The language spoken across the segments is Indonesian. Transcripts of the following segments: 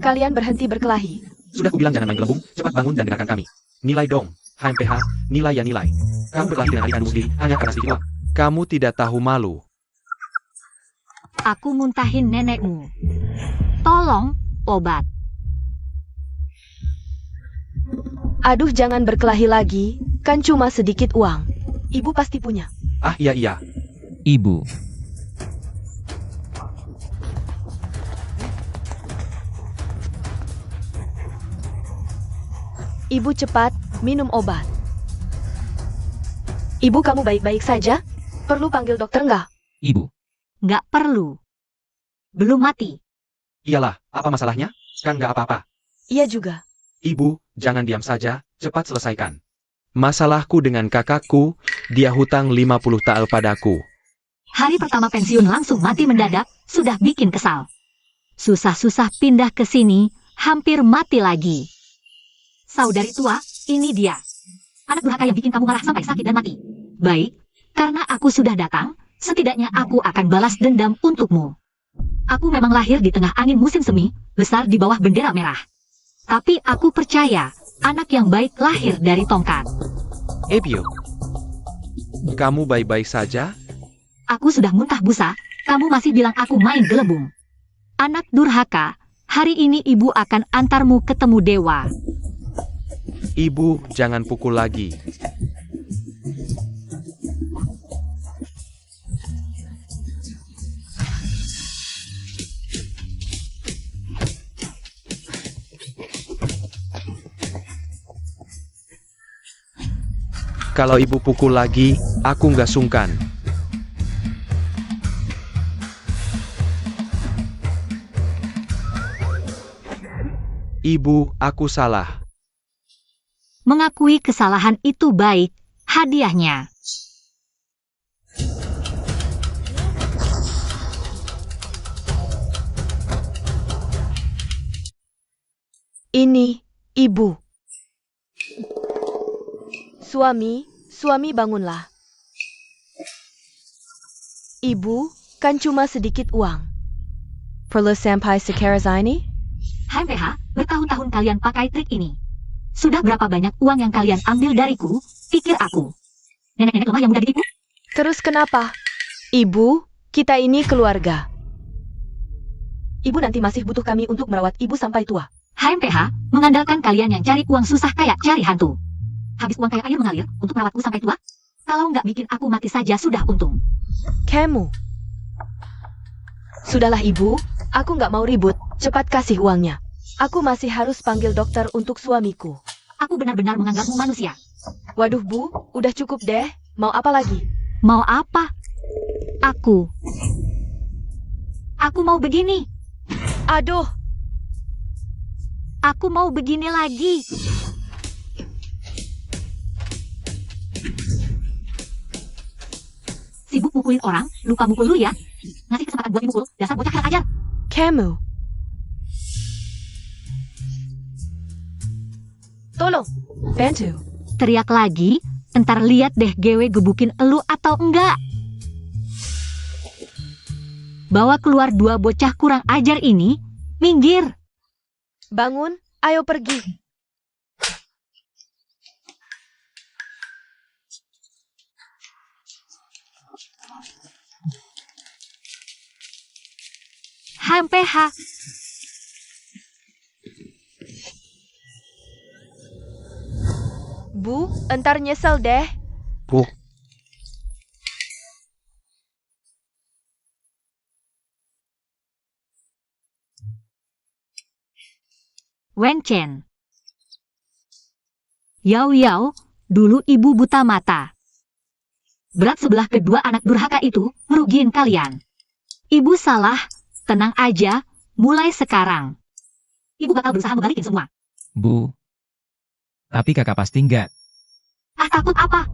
Kalian berhenti berkelahi. Sudah kubilang jangan main gelembung, cepat bangun dan dengarkan kami. Nilai dong, HMPH, nilai ya nilai. Kamu berkelahi dengan adik kandung sendiri hanya karena sedikit uang. Kamu tidak tahu malu. Aku muntahin nenekmu. Tolong, obat. Aduh, jangan berkelahi lagi, kan cuma sedikit uang. Ibu pasti punya. Ah iya. Ibu. Ibu cepat, minum obat. Ibu, kamu baik-baik saja? Perlu panggil dokter nggak? Ibu. Nggak perlu. Belum mati. Iyalah, apa masalahnya? Kan nggak apa-apa. Iya juga. Ibu, jangan diam saja, cepat selesaikan. Masalahku dengan kakakku, dia hutang 50 tael padaku. Hari pertama pensiun langsung mati mendadak, sudah bikin kesal. Susah-susah pindah ke sini, hampir mati lagi. Saudari tua, ini dia. Anak durhaka yang bikin kamu marah sampai sakit dan mati. Baik, karena aku sudah datang, setidaknya aku akan balas dendam untukmu. Aku memang lahir di tengah angin musim semi, besar di bawah bendera merah. Tapi aku percaya, anak yang baik lahir dari tongkat. Ebio, kamu baik-baik saja? Aku sudah muntah busa, kamu masih bilang aku main gelembung. Anak durhaka, hari ini ibu akan antarmu ketemu dewa. Ibu, jangan pukul lagi. Kalau ibu pukul lagi, aku nggak sungkan. Ibu, aku salah. Mengakui kesalahan itu baik, hadiahnya. Ini, Ibu. Suami bangunlah. Ibu, kan cuma sedikit uang. Perlu sampai sekarang ini? HMPH, bertahun-tahun kalian pakai trik ini. Sudah berapa banyak uang yang kalian ambil dariku, pikir aku. Nenek-nenek lemah yang mudah ditipu? Terus kenapa? Ibu, kita ini keluarga. Ibu nanti masih butuh kami untuk merawat ibu sampai tua. HMPH, mengandalkan kalian yang cari uang susah kayak cari hantu. Habis uang kayak air mengalir untuk merawatku sampai tua? Kalau nggak bikin aku mati saja sudah untung. Kamu. Sudahlah ibu, aku nggak mau ribut, cepat kasih uangnya. Aku masih harus panggil dokter untuk suamiku. Aku benar-benar menganggapmu manusia. Waduh bu, udah cukup deh, mau apa lagi? Mau apa? Aku mau begini. Aduh, Aku mau begini lagi. Sibuk mukulin orang, lupa mukul lu ya. Ngasih kesempatan buat dimukul, dasar bocah kurang ajar. kamu. Tolong, bantu. Teriak lagi, entar lihat deh GW gebukin elu atau enggak. Bawa keluar dua bocah kurang ajar ini, minggir. Bangun, ayo pergi. HMPH. Bu, entar nyesel deh. Bu, Wenchen. Yao, dulu ibu buta mata. Berat sebelah kedua anak durhaka itu ngerugiin kalian. Ibu salah, tenang aja, mulai sekarang. Ibu bakal berusaha ngebalikin semua. Bu. Tapi kakak pasti enggak. Ah, takut apa?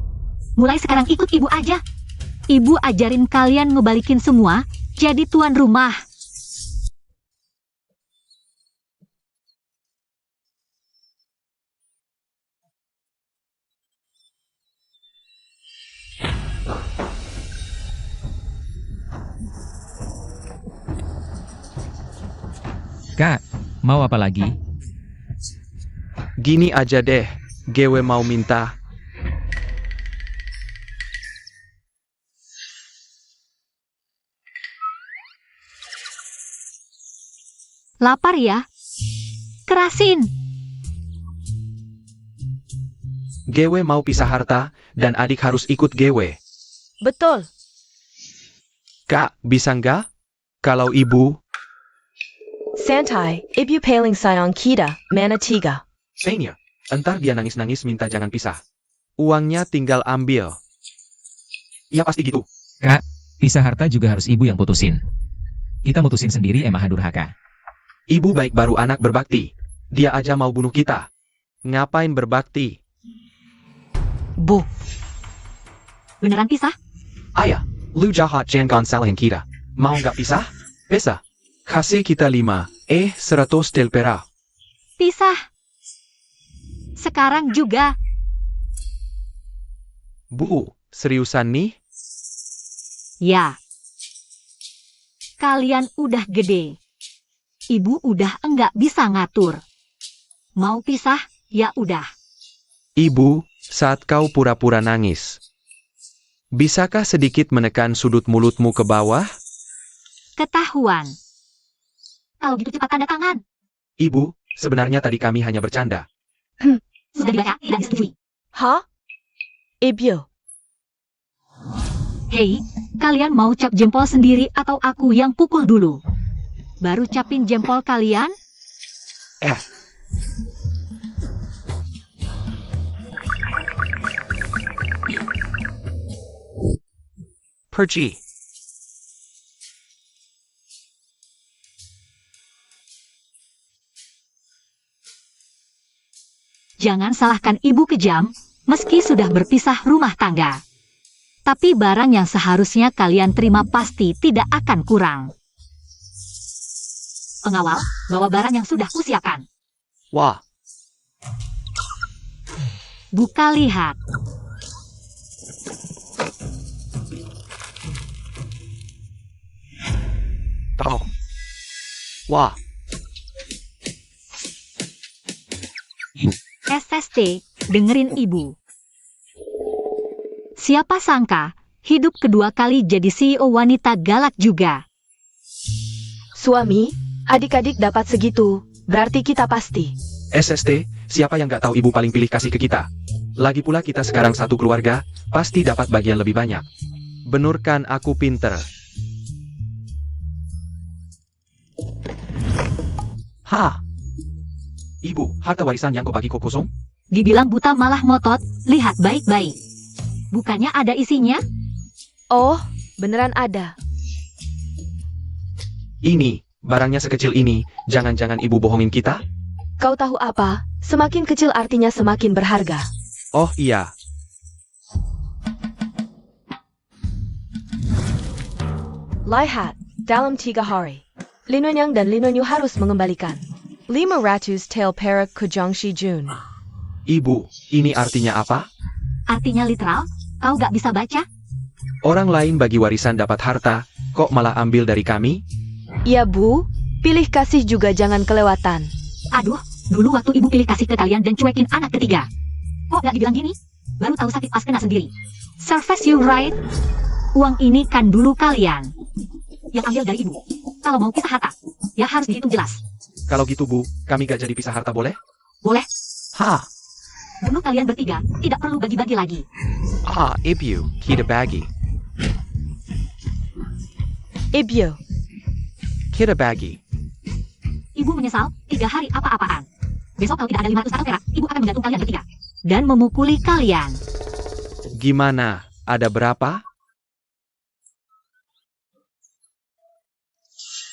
Mulai sekarang ikut ibu aja. Ibu ajarin kalian ngebalikin semua, jadi tuan rumah. Kak, mau apa lagi? Gini aja deh, Gewe mau minta. Lapar ya? Kerasin. Gewe mau pisah harta, dan adik harus ikut Gewe. Betul. Kak, bisa nggak? Kalau ibu, Santai, ibu paling sayang kita, mana tiga. Senya, entar dia nangis-nangis minta jangan pisah. uangnya tinggal ambil. Iya pasti gitu. Kak, pisah harta juga harus ibu yang putusin. Kita mutusin sendiri emang durhaka. Ibu baik baru anak berbakti. Dia aja mau bunuh kita. Ngapain berbakti? Bu, Beneran pisah? Ayah, lu jahat jangan salahin kita. Mau nggak pisah? Bisa. Kasih kita 5, 100 del pera. Pisah. Sekarang juga. Bu, seriusan nih? Ya. Kalian udah gede. Ibu udah enggak bisa ngatur. Mau pisah, ya udah. Ibu, saat kau pura-pura nangis, bisakah sedikit menekan sudut mulutmu ke bawah? Ketahuan. Kalau gitu cepat tanda tangan. Ibu, sebenarnya tadi kami hanya bercanda. Sudah dibaca, tidak disetujui. hah? Ibu, Hei, kalian mau cap jempol sendiri atau aku yang pukul dulu? Baru capin jempol kalian? Pergi. Jangan salahkan ibu kejam, meski sudah berpisah rumah tangga. Tapi barang yang seharusnya kalian terima pasti tidak akan kurang. Pengawal, bawa barang yang sudah kusiapkan. Wah, Buka lihat. tahu. Wah, SST, dengerin ibu. Siapa sangka, hidup kedua kali jadi CEO wanita galak juga. suami, adik-adik dapat segitu, berarti kita pasti. SST, siapa yang nggak tahu ibu paling pilih kasih ke kita? Lagi pula kita sekarang satu keluarga, pasti dapat bagian lebih banyak. benurkan aku pinter. Hah? Ibu, harta warisan yang kau bagi kok kosong? Dibilang buta malah ngotot, lihat baik-baik. Bukannya ada isinya? Oh, beneran ada. Ini, barangnya sekecil ini, jangan-jangan ibu bohongin kita? Kau tahu apa? Semakin kecil artinya semakin berharga. Oh iya, Lihat, dalam 3 hari. Linonyang dan Linonyu harus mengembalikan 500 tael perak ke Jiangxi Jun. Ibu, ini artinya apa? Artinya literal? Kau gak bisa baca? Orang lain bagi warisan dapat harta, kok malah ambil dari kami? Iya bu, pilih kasih juga jangan kelewatan. Aduh, dulu waktu ibu pilih kasih ke kalian dan cuekin anak ketiga. Kok gak dibilang gini? Baru tahu sakit pas kena sendiri. Service you right? Uang ini kan dulu kalian yang ambil dari ibu. Kalau mau pisah harta, ya harus dihitung jelas. Kalau gitu bu, kami gak jadi pisah harta boleh? Boleh? Hah? Bunuh kalian bertiga, tidak perlu bagi-bagi lagi. ibu, kita bagi. Ibu, Kita bagi. Ibu menyesal, 3 hari apa-apaan. Besok kalau tidak ada 500 tael perak, ibu akan menggantung kalian bertiga. Dan memukuli kalian. Gimana? Ada berapa?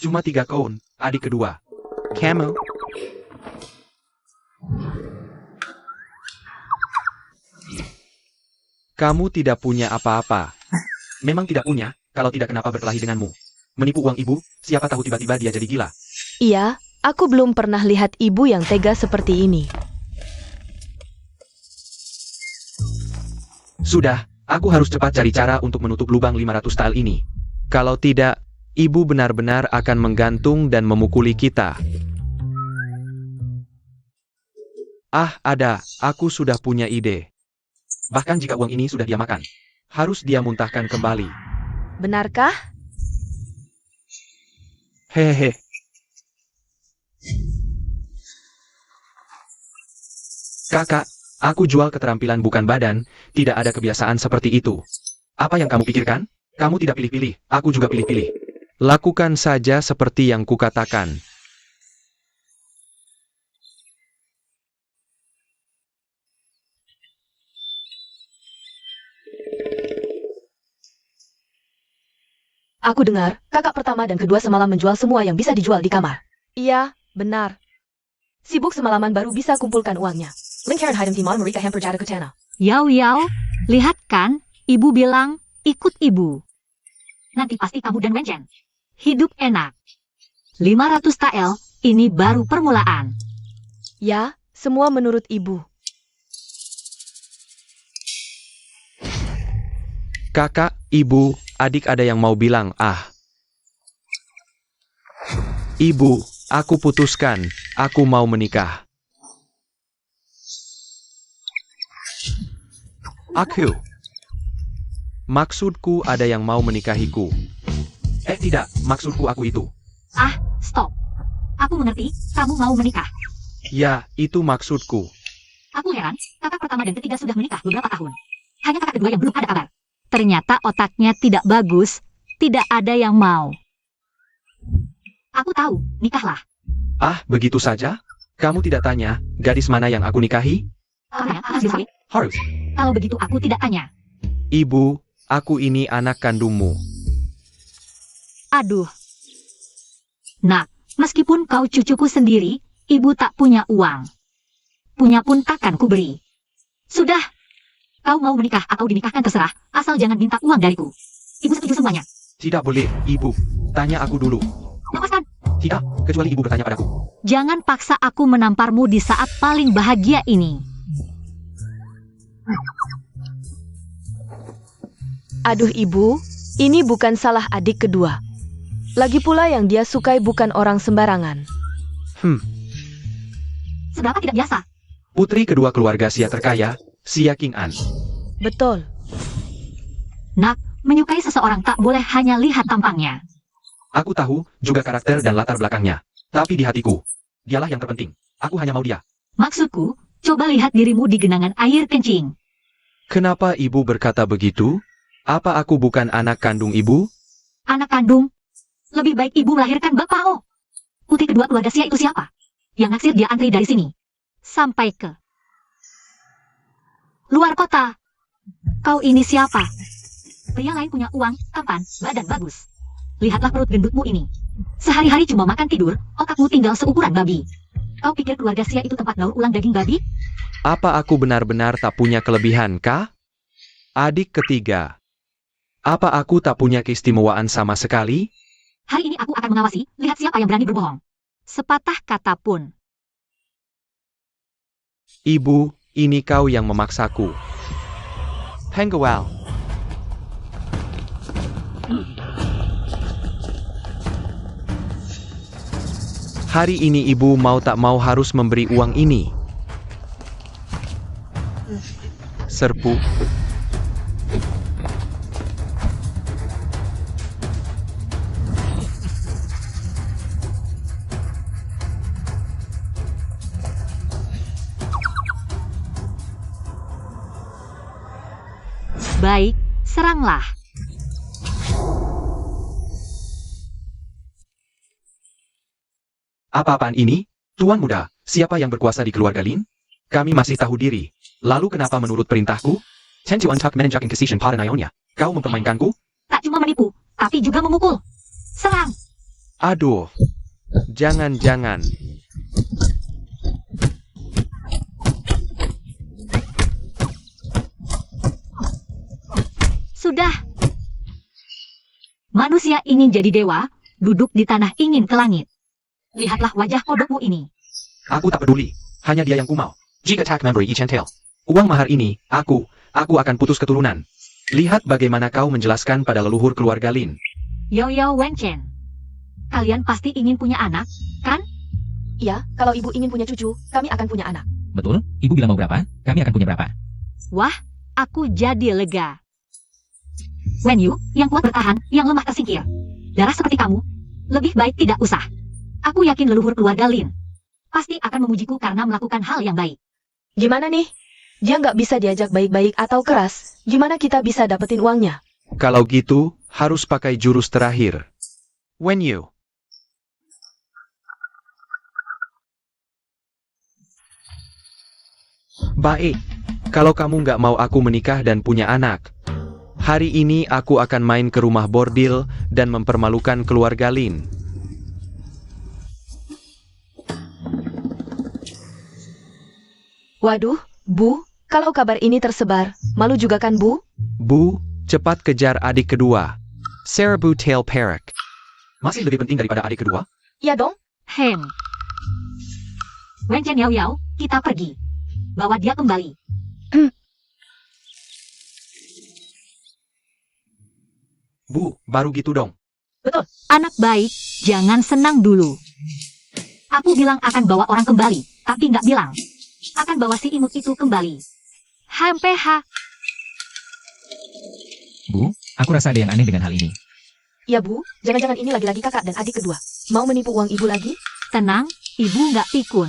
Cuma 3 koun, adik kedua. Kamu? Kamu tidak punya apa-apa. Memang tidak punya, kalau tidak kenapa berkelahi denganmu. Menipu uang ibu, siapa tahu tiba-tiba dia jadi gila. iya, aku belum pernah lihat ibu yang tega seperti ini. Sudah, aku harus cepat cari cara untuk menutup lubang 500 tael ini. Kalau tidak, ibu benar-benar akan menggantung dan memukuli kita. Ah, ada, aku sudah punya ide. Bahkan jika uang ini sudah dia makan. Harus dia muntahkan kembali. Benarkah? Hehehe. Kakak, aku jual keterampilan bukan badan, tidak ada kebiasaan seperti itu. Apa yang kamu pikirkan? Kamu tidak pilih-pilih, aku juga pilih-pilih. Lakukan saja seperti yang kukatakan. Aku dengar, kakak pertama dan kedua semalam menjual semua yang bisa dijual di kamar. Iya, benar. Sibuk semalaman baru bisa kumpulkan uangnya. Lingkaran Haidam Timon Marika Hamper Jada Kutana. Yau Yau, lihat kan, ibu bilang, ikut ibu. Nanti pasti kamu dan Wenjen. Hidup enak. 500 TL, ini baru permulaan. Ya, semua menurut ibu. Kakak, ibu, adik ada yang mau bilang ah. Ibu, aku putuskan, aku mau menikah. Aku. Maksudku ada yang mau menikahiku. Tidak, maksudku aku itu. Ah, stop. Aku mengerti, kamu mau menikah. Ya, itu maksudku. Aku heran, kakak pertama dan ketiga sudah menikah beberapa tahun. Hanya kakak kedua yang belum ada kabar. Ternyata otaknya tidak bagus, tidak ada yang mau. Aku tahu, nikahlah. Ah, begitu saja? Kamu tidak tanya, gadis mana yang aku nikahi? Katanya harus disawit. Harus. Kalau begitu aku tidak tanya. Ibu, aku ini anak kandungmu. Aduh. Nak, meskipun kau cucuku sendiri, ibu tak punya uang. Punya pun takkan kuberi. Sudah. Kau mau menikah atau dinikahkan terserah, asal jangan minta uang dariku. Ibu setuju semuanya. Tidak boleh, ibu. Tanya aku dulu. Lepaskan. Tidak, kecuali ibu bertanya padaku. Jangan paksa aku menamparmu di saat paling bahagia ini. Aduh ibu, ini bukan salah adik kedua. Lagi pula yang dia sukai bukan orang sembarangan. Seberapa tidak biasa. Putri kedua keluarga Sia terkaya, Sia King An. Betul. Nak, menyukai seseorang tak boleh hanya lihat tampangnya. Aku tahu juga karakter dan latar belakangnya. Tapi di hatiku, dialah yang terpenting. Aku hanya mau dia. Maksudku, coba lihat dirimu di genangan air kencing. Kenapa ibu berkata begitu? Apa aku bukan anak kandung ibu? Anak kandung. Lebih baik ibu melahirkan bapakmu. Putri kedua keluarga Sia itu siapa? Yang naksir dia antri dari sini. Sampai ke luar kota. Kau ini siapa? Pria lain punya uang, tampan, badan bagus. Lihatlah perut gendutmu ini. Sehari-hari cuma makan tidur, otakmu tinggal seukuran babi. Kau pikir keluarga Sia itu tempat daur ulang daging babi? Apa aku benar-benar tak punya kelebihan kah? Adik ketiga. Apa aku tak punya keistimewaan sama sekali? Hari ini aku akan mengawasi, lihat siapa yang berani berbohong. Sepatah kata pun. Ibu, ini kau yang memaksaku. Penggawal. Hari ini ibu mau tak mau harus memberi uang ini. Serpu. Baik, seranglah. Apa-apaan ini? Tuan muda, siapa yang berkuasa di keluarga Lin? Kami masih tahu diri. Lalu kenapa menurut perintahku? Tentu untuk menunjukkan kesision pada Nyonya. Kau mempermainkanku? Tak cuma menipu, tapi juga memukul. Serang. Aduh. Jangan-jangan. Sudah. Manusia ingin jadi dewa, duduk di tanah ingin ke langit. Lihatlah wajah kodokmu ini. Aku tak peduli. Hanya dia yang kumau. Jika tak memberi Ichentel uang mahar ini, aku akan putus keturunan. Lihat bagaimana kau menjelaskan pada leluhur keluarga Lin. Yo Wenchen. Kalian pasti ingin punya anak, kan? Iya, kalau ibu ingin punya cucu, kami akan punya anak. Betul? Ibu bilang mau berapa, kami akan punya berapa. Wah, aku jadi lega. Wen Yu, yang kuat bertahan, yang lemah tersingkir. Darah seperti kamu, lebih baik tidak usah. Aku yakin leluhur keluarga Lin pasti akan memujiku karena melakukan hal yang baik. Gimana nih? Dia nggak bisa diajak baik-baik atau keras. Gimana kita bisa dapetin uangnya? Kalau gitu, harus pakai jurus terakhir. Wen Yu. Baik, kalau kamu nggak mau aku menikah dan punya anak, hari ini aku akan main ke rumah bordil dan mempermalukan keluarga Lin. Waduh, Bu, kalau kabar ini tersebar, malu juga kan Bu? Bu, cepat kejar adik kedua. Serbu Tail Perak. Masih lebih penting daripada adik kedua? Ya dong. Wen Chen Yao Yao, kita pergi. Bawa dia kembali. Bu, baru gitu dong. Anak baik, jangan senang dulu. Aku bilang akan bawa orang kembali, tapi nggak bilang akan bawa si imut itu kembali. HMPH. Bu, aku rasa ada yang aneh dengan hal ini. Ya Bu, jangan-jangan ini lagi-lagi kakak dan adik kedua. Mau menipu uang ibu lagi? Tenang, ibu nggak pikun.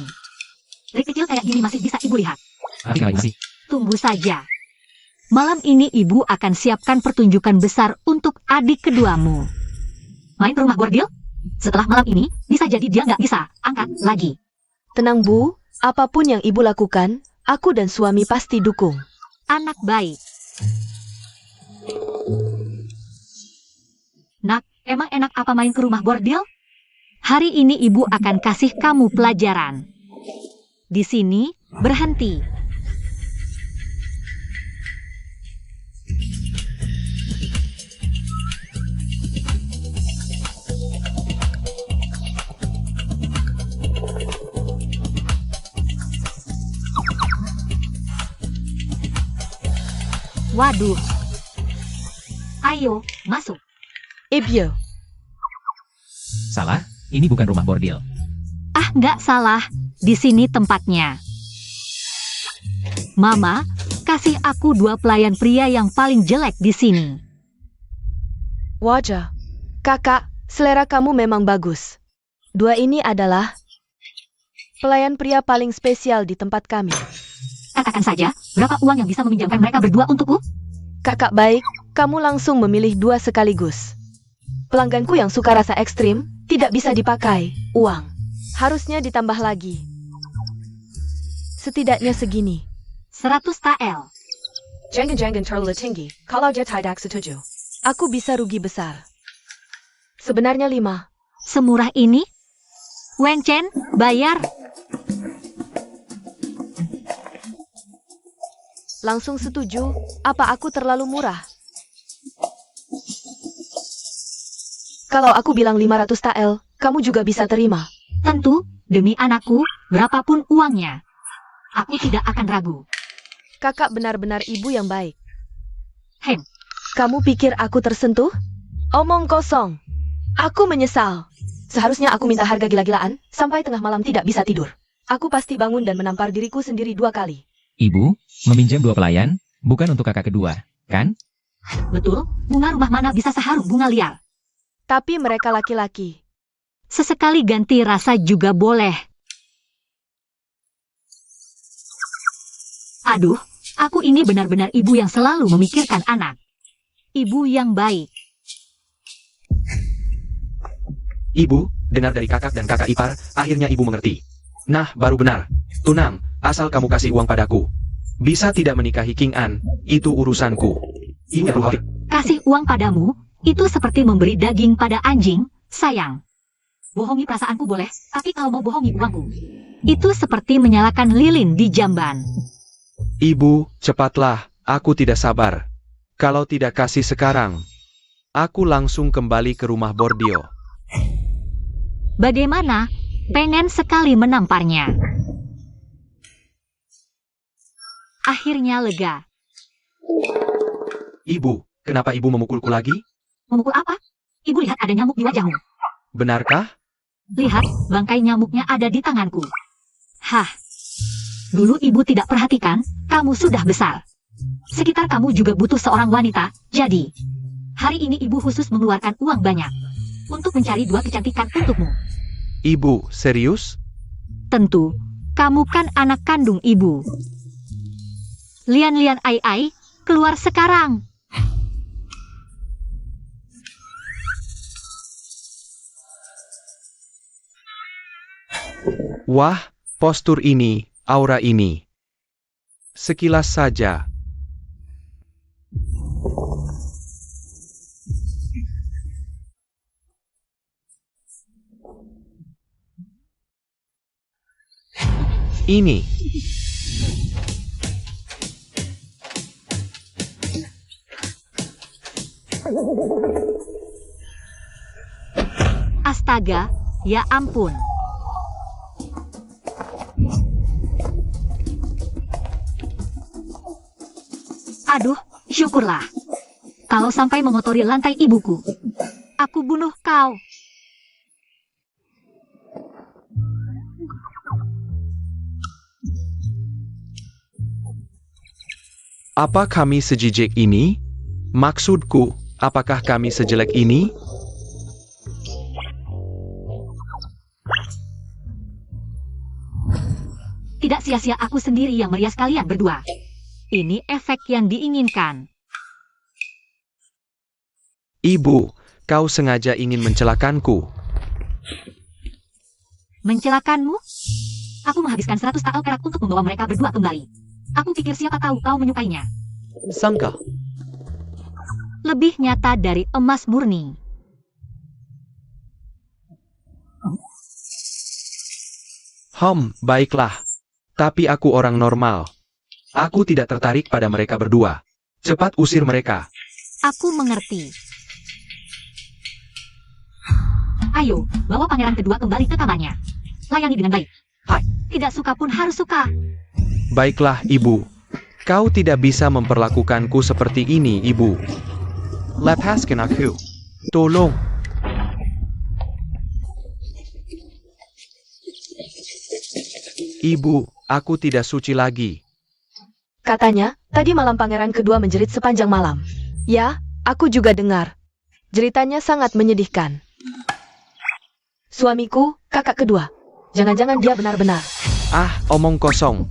Trik kecil kayak gini masih bisa ibu lihat. Tapi kalau masih, Tunggu saja. Malam ini ibu akan siapkan pertunjukan besar untuk adik keduamu. Main ke rumah bordil? Setelah malam ini, bisa jadi dia nggak bisa angkat lagi. Tenang Bu, apapun yang ibu lakukan, aku dan suami pasti dukung. Anak baik. Nak, emang enak apa main ke rumah bordil? Hari ini ibu akan kasih kamu pelajaran. Di sini, berhenti. Waduh. Ayo, masuk. Ibyo, salah, ini bukan rumah bordil. Ah, nggak salah. Di sini tempatnya. Mama, kasih aku 2 pelayan pria yang paling jelek di sini. wajah. Kakak, selera kamu memang bagus. 2 ini adalah pelayan pria paling spesial di tempat kami. Katakan saja, berapa uang yang bisa meminjamkan mereka berdua untukku? Kakak baik, kamu langsung memilih 2 sekaligus. Pelangganku yang suka rasa ekstrim, tidak bisa dipakai uang. Harusnya ditambah lagi. Setidaknya segini. 100 TL. Jangan terlalu tinggi, kalau dia tidak setuju. Aku bisa rugi besar. Sebenarnya 5. Semurah ini? Wen Chen, bayar. Langsung setuju, apa aku terlalu murah? Kalau aku bilang 500 TL, kamu juga bisa terima. Tentu, demi anakku, berapapun uangnya. Aku tidak akan ragu. Kakak benar-benar ibu yang baik. Hem. Kamu pikir aku tersentuh? Omong kosong. Aku menyesal. Seharusnya aku minta harga gila-gilaan, sampai tengah malam tidak bisa tidur. Aku pasti bangun dan menampar diriku sendiri 2 kali. Ibu, meminjam 2 pelayan, bukan untuk kakak kedua, kan? Betul, bunga rumah mana bisa seharum bunga liar. Tapi mereka laki-laki. Sesekali ganti rasa juga boleh. Aduh, aku ini benar-benar ibu yang selalu memikirkan anak. Ibu yang baik. Ibu, dengar dari kakak dan kakak ipar, akhirnya ibu mengerti. Nah, baru benar. Tunang, asal kamu kasih uang padaku. Bisa tidak menikahi King An, itu urusanku. Ibu harus Kasih uang padamu, itu seperti memberi daging pada anjing, sayang. Bohongi perasaanku boleh, tapi kalau mau bohongi uangku. Itu seperti menyalakan lilin di jamban. Ibu, cepatlah, aku tidak sabar. Kalau tidak kasih sekarang, aku langsung kembali ke rumah Bordio. Bagaimana? Pengen sekali menamparnya. Akhirnya lega. Ibu, kenapa ibu memukulku lagi? Memukul apa? Ibu lihat ada nyamuk di wajahmu. Benarkah? Lihat, bangkai nyamuknya ada di tanganku. Hah. Dulu ibu tidak perhatikan, kamu sudah besar. Sekitar kamu juga butuh seorang wanita, jadi hari ini ibu khusus mengeluarkan uang banyak untuk mencari 2 kecantikan untukmu. Ibu, serius? Tentu, kamu kan anak kandung ibu. Lian Ai Ai, keluar sekarang. Wah, postur ini, aura ini. Sekilas saja. Ini. Astaga, ya ampun. Aduh, syukurlah. Kalau sampai mengotori lantai ibuku, aku bunuh kau. Apa kami sejijik ini? Maksudku, apakah kami sejelek ini? Tidak sia-sia aku sendiri yang merias kalian berdua. Ini efek yang diinginkan. Ibu, kau sengaja ingin mencelakanku. Mencelakanmu? Aku menghabiskan 100 tael perak untuk membawa mereka berdua kembali. Aku pikir siapa tahu kau menyukainya. Sangka. Lebih nyata dari emas murni. Baiklah. Tapi aku orang normal. Aku tidak tertarik pada mereka berdua. Cepat usir mereka. Aku mengerti. Ayo, bawa pangeran kedua kembali ke kamarnya. Layani dengan baik. Hai. Tidak suka pun harus suka. Baiklah, Ibu. Kau tidak bisa memperlakukanku seperti ini, Ibu. Lepaskan aku. Tolong. Ibu, aku tidak suci lagi. Katanya, tadi malam pangeran kedua menjerit sepanjang malam. Ya, aku juga dengar. Jeritanya sangat menyedihkan. Suamiku, kakak kedua. Jangan-jangan dia benar-benar. Omong kosong.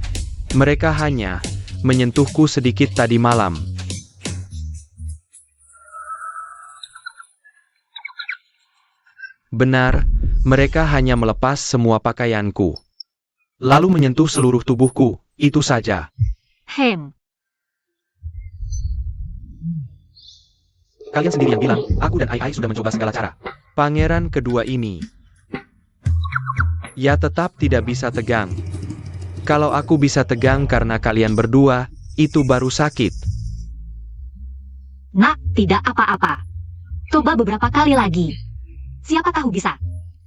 Mereka hanya menyentuhku sedikit tadi malam. Benar, mereka hanya melepas semua pakaianku. Lalu menyentuh seluruh tubuhku, itu saja. Kalian sendiri yang bilang, aku dan Ai sudah mencoba segala cara. Pangeran kedua ini. Ya tetap tidak bisa tegang. Kalau aku bisa tegang karena kalian berdua, itu baru sakit. Nak, tidak apa-apa. Coba beberapa kali lagi. Siapa tahu bisa.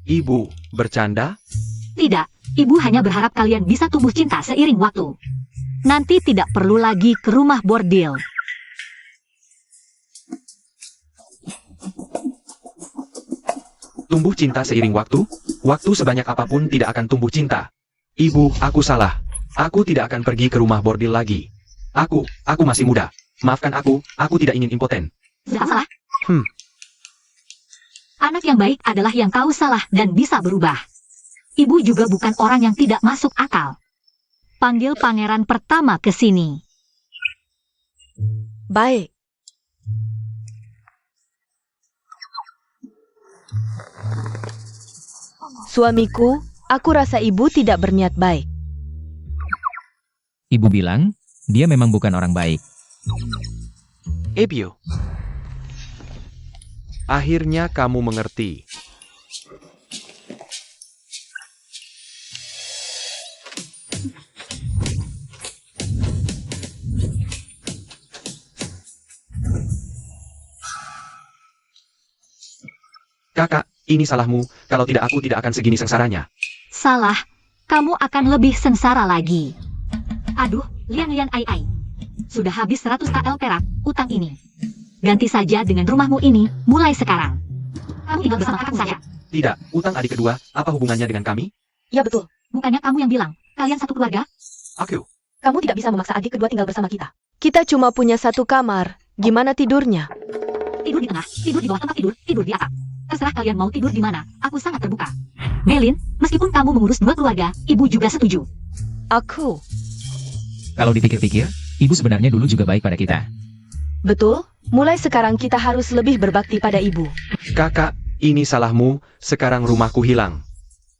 Ibu, bercanda? Tidak, ibu hanya berharap kalian bisa tumbuh cinta seiring waktu. Nanti tidak perlu lagi ke rumah bordil. Tumbuh cinta seiring waktu? Waktu sebanyak apapun tidak akan tumbuh cinta. Ibu, aku salah. Aku tidak akan pergi ke rumah bordil lagi. Aku masih muda. Maafkan aku tidak ingin impoten. Sudah salah? Anak yang baik adalah yang tahu salah dan bisa berubah. Ibu juga bukan orang yang tidak masuk akal. Panggil pangeran pertama ke sini. Baik. Suamiku, aku rasa ibu tidak berniat baik. Ibu bilang, dia memang bukan orang baik. Ebio. Akhirnya kamu mengerti. Kakak, ini salahmu. Kalau tidak aku tidak akan segini sengsaranya. Salah, kamu akan lebih sengsara lagi. Aduh, Lian Ai. Sudah habis 100 tael perak, utang ini. Ganti saja dengan rumahmu ini, mulai sekarang. Kamu tinggal bersama kakak saya. Tidak, utang adik kedua, apa hubungannya dengan kami? Ya betul. Bukannya kamu yang bilang, kalian satu keluarga? Aku. Kamu tidak bisa memaksa adik kedua tinggal bersama kita. Kita cuma punya satu kamar. Gimana tidurnya? Tidur di tengah, tidur di bawah tempat tidur, tidur di atap. Terserah kalian mau tidur di mana, aku sangat terbuka. Melin, meskipun kamu mengurus dua keluarga, ibu juga setuju. Aku. Kalau dipikir-pikir, ibu sebenarnya dulu juga baik pada kita. Betul, mulai sekarang kita harus lebih berbakti pada ibu. Kakak, ini salahmu, sekarang rumahku hilang.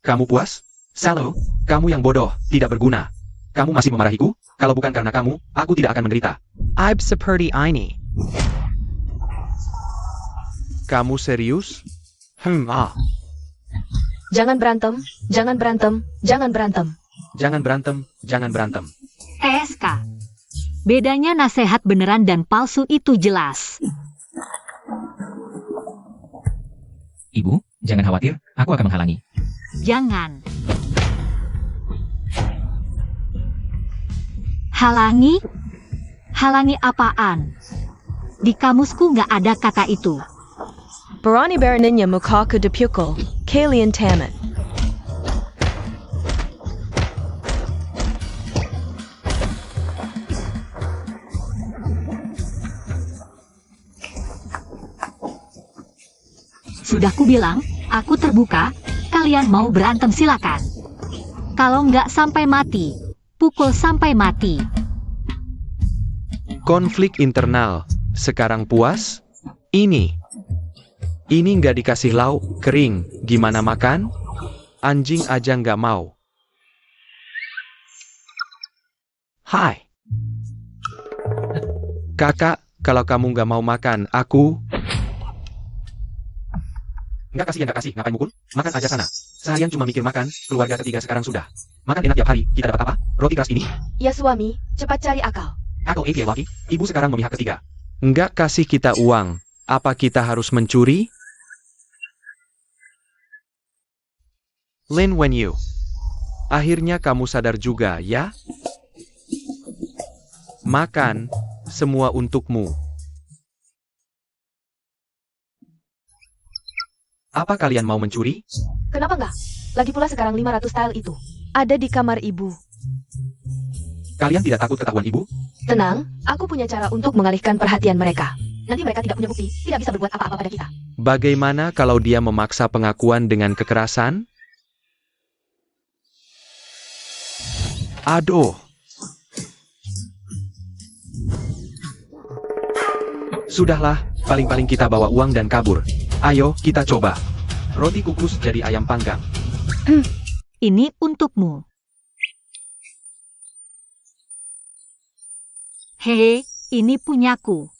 Kamu puas? Salo, kamu yang bodoh, tidak berguna. Kamu masih memarahiku? Kalau bukan karena kamu, aku tidak akan menderita. I'm seperti ini. Kamu serius? Jangan berantem, jangan berantem, jangan berantem. Jangan berantem, jangan berantem. TSK. Bedanya nasihat beneran dan palsu itu jelas. Ibu, jangan khawatir, aku akan menghalangi. Jangan. Halangi? Halangi apaan? Di kamusku nggak ada kata itu. Barani Baraninya Mukaka de Pukul, Kalian Tamat. Sudah kubilang, aku terbuka, kalian mau berantem silakan. Kalau nggak sampai mati, pukul sampai mati. Konflik internal. Sekarang puas? Ini nggak dikasih lauk, kering. Gimana makan? Anjing aja nggak mau. Hai. Kakak, kalau kamu nggak mau makan, aku... Nggak kasih ya nggak kasih, ngapain mukul? Makan aja sana. Seharian cuma mikir makan, keluarga ketiga sekarang sudah. Makan enak tiap hari, kita dapat apa? Roti keras ini? Ya suami, cepat cari akal. Akal laki, ibu sekarang memihak ketiga. Nggak kasih kita uang. Apa kita harus mencuri? Lin Wenyu. Akhirnya kamu sadar juga, ya? Makan, semua untukmu. Apa kalian mau mencuri? Kenapa enggak? Lagi pula sekarang 500 tile itu ada di kamar ibu. Kalian tidak takut ketahuan ibu? Tenang, aku punya cara untuk mengalihkan perhatian mereka. Nanti mereka tidak punya bukti, tidak bisa berbuat apa-apa pada kita. Bagaimana kalau dia memaksa pengakuan dengan kekerasan? Aduh. Sudahlah, paling-paling kita bawa uang dan kabur. Ayo, kita coba. Roti kukus jadi ayam panggang. Ini untukmu. Hehe, ini punyaku.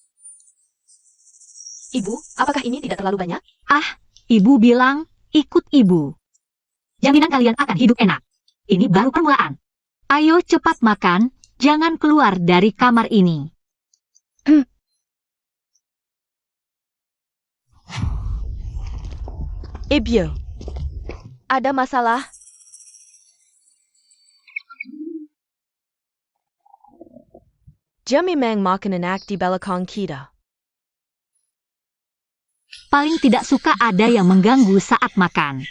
Ibu, apakah ini tidak terlalu banyak? Ibu bilang, ikut ibu. Jaminan kalian akan hidup enak. Ini baru permulaan. Ayo cepat makan, jangan keluar dari kamar ini. Ibyo, ada masalah? Jami Mang makan enak di belakang kita. Paling tidak suka ada yang mengganggu saat makan.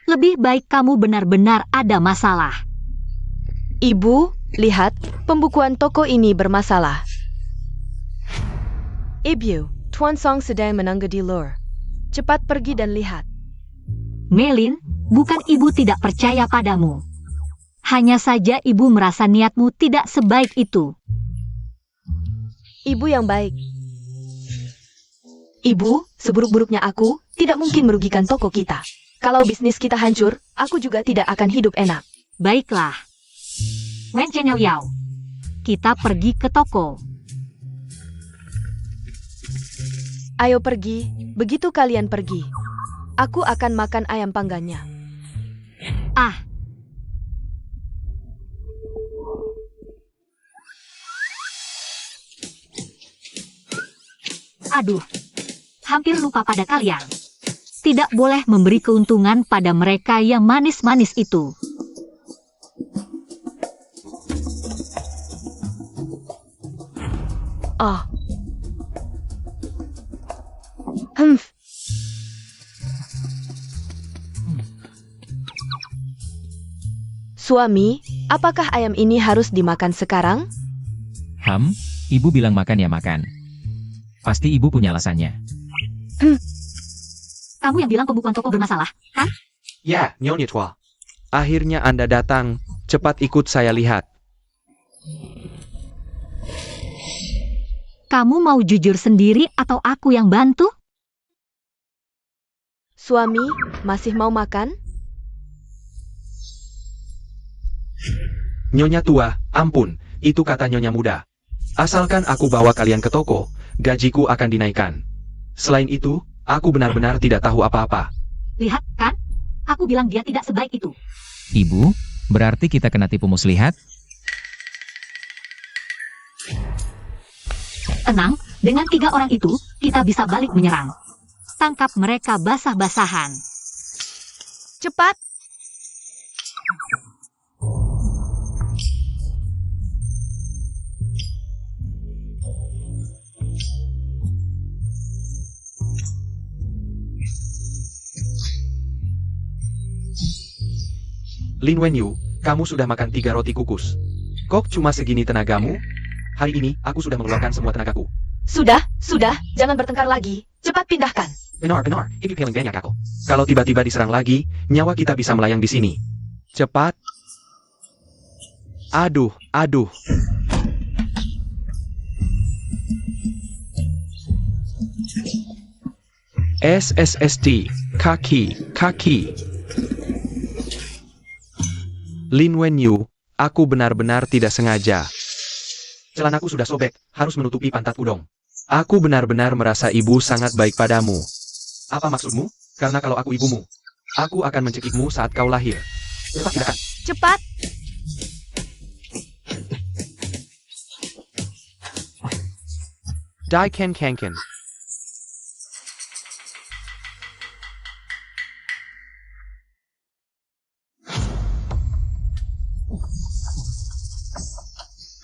Lebih baik kamu benar-benar ada masalah. Ibu, lihat, pembukuan toko ini bermasalah. Ibyo, Tuan Song sedang menunggu di luar. Cepat pergi dan lihat. Melin, bukan ibu tidak percaya padamu. Hanya saja ibu merasa niatmu tidak sebaik itu. Ibu yang baik. Ibu, seburuk-buruknya aku, tidak mungkin merugikan toko kita. Kalau bisnis kita hancur, aku juga tidak akan hidup enak. Baiklah. Wen Chen Yao, kita pergi ke toko. Ayo pergi, begitu kalian pergi. Aku akan makan ayam panggangnya. Aduh, hampir lupa pada kalian. Tidak boleh memberi keuntungan pada mereka yang manis-manis itu. Suami, apakah ayam ini harus dimakan sekarang? Ibu bilang makan ya makan. Pasti ibu punya alasannya. Kamu yang bilang pembukuan toko bermasalah, kan? Ya, Nyonya Tua. Akhirnya Anda datang, cepat ikut saya lihat. Kamu mau jujur sendiri atau aku yang bantu? Suami, masih mau makan? Nyonya Tua, ampun, itu kata Nyonya Muda. Asalkan aku bawa kalian ke toko, gajiku akan dinaikkan. Selain itu, aku benar-benar tidak tahu apa-apa. Lihat, kan? Aku bilang dia tidak sebaik itu. Ibu, berarti kita kena tipu muslihat? Tenang, dengan 3 orang itu, kita bisa balik menyerang. Tangkap mereka basah-basahan. Cepat! Lin Wenyu, kamu sudah makan 3 roti kukus. Kok cuma segini tenagamu? Hari ini, aku sudah mengeluarkan semua tenagaku. Sudah, jangan bertengkar lagi. Cepat pindahkan. Benar, ini paling banyak aku. Kalau tiba-tiba diserang lagi, nyawa kita bisa melayang di sini. Cepat. Aduh. SSST, kaki. Lin Wenyu, aku benar-benar tidak sengaja. Celanaku sudah sobek, harus menutupi pantat udong. Aku benar-benar merasa ibu sangat baik padamu. Apa maksudmu? Karena kalau aku ibumu, aku akan mencekikmu saat kau lahir. Cepat pindahkan. Cepat! Dai Ken Kanken.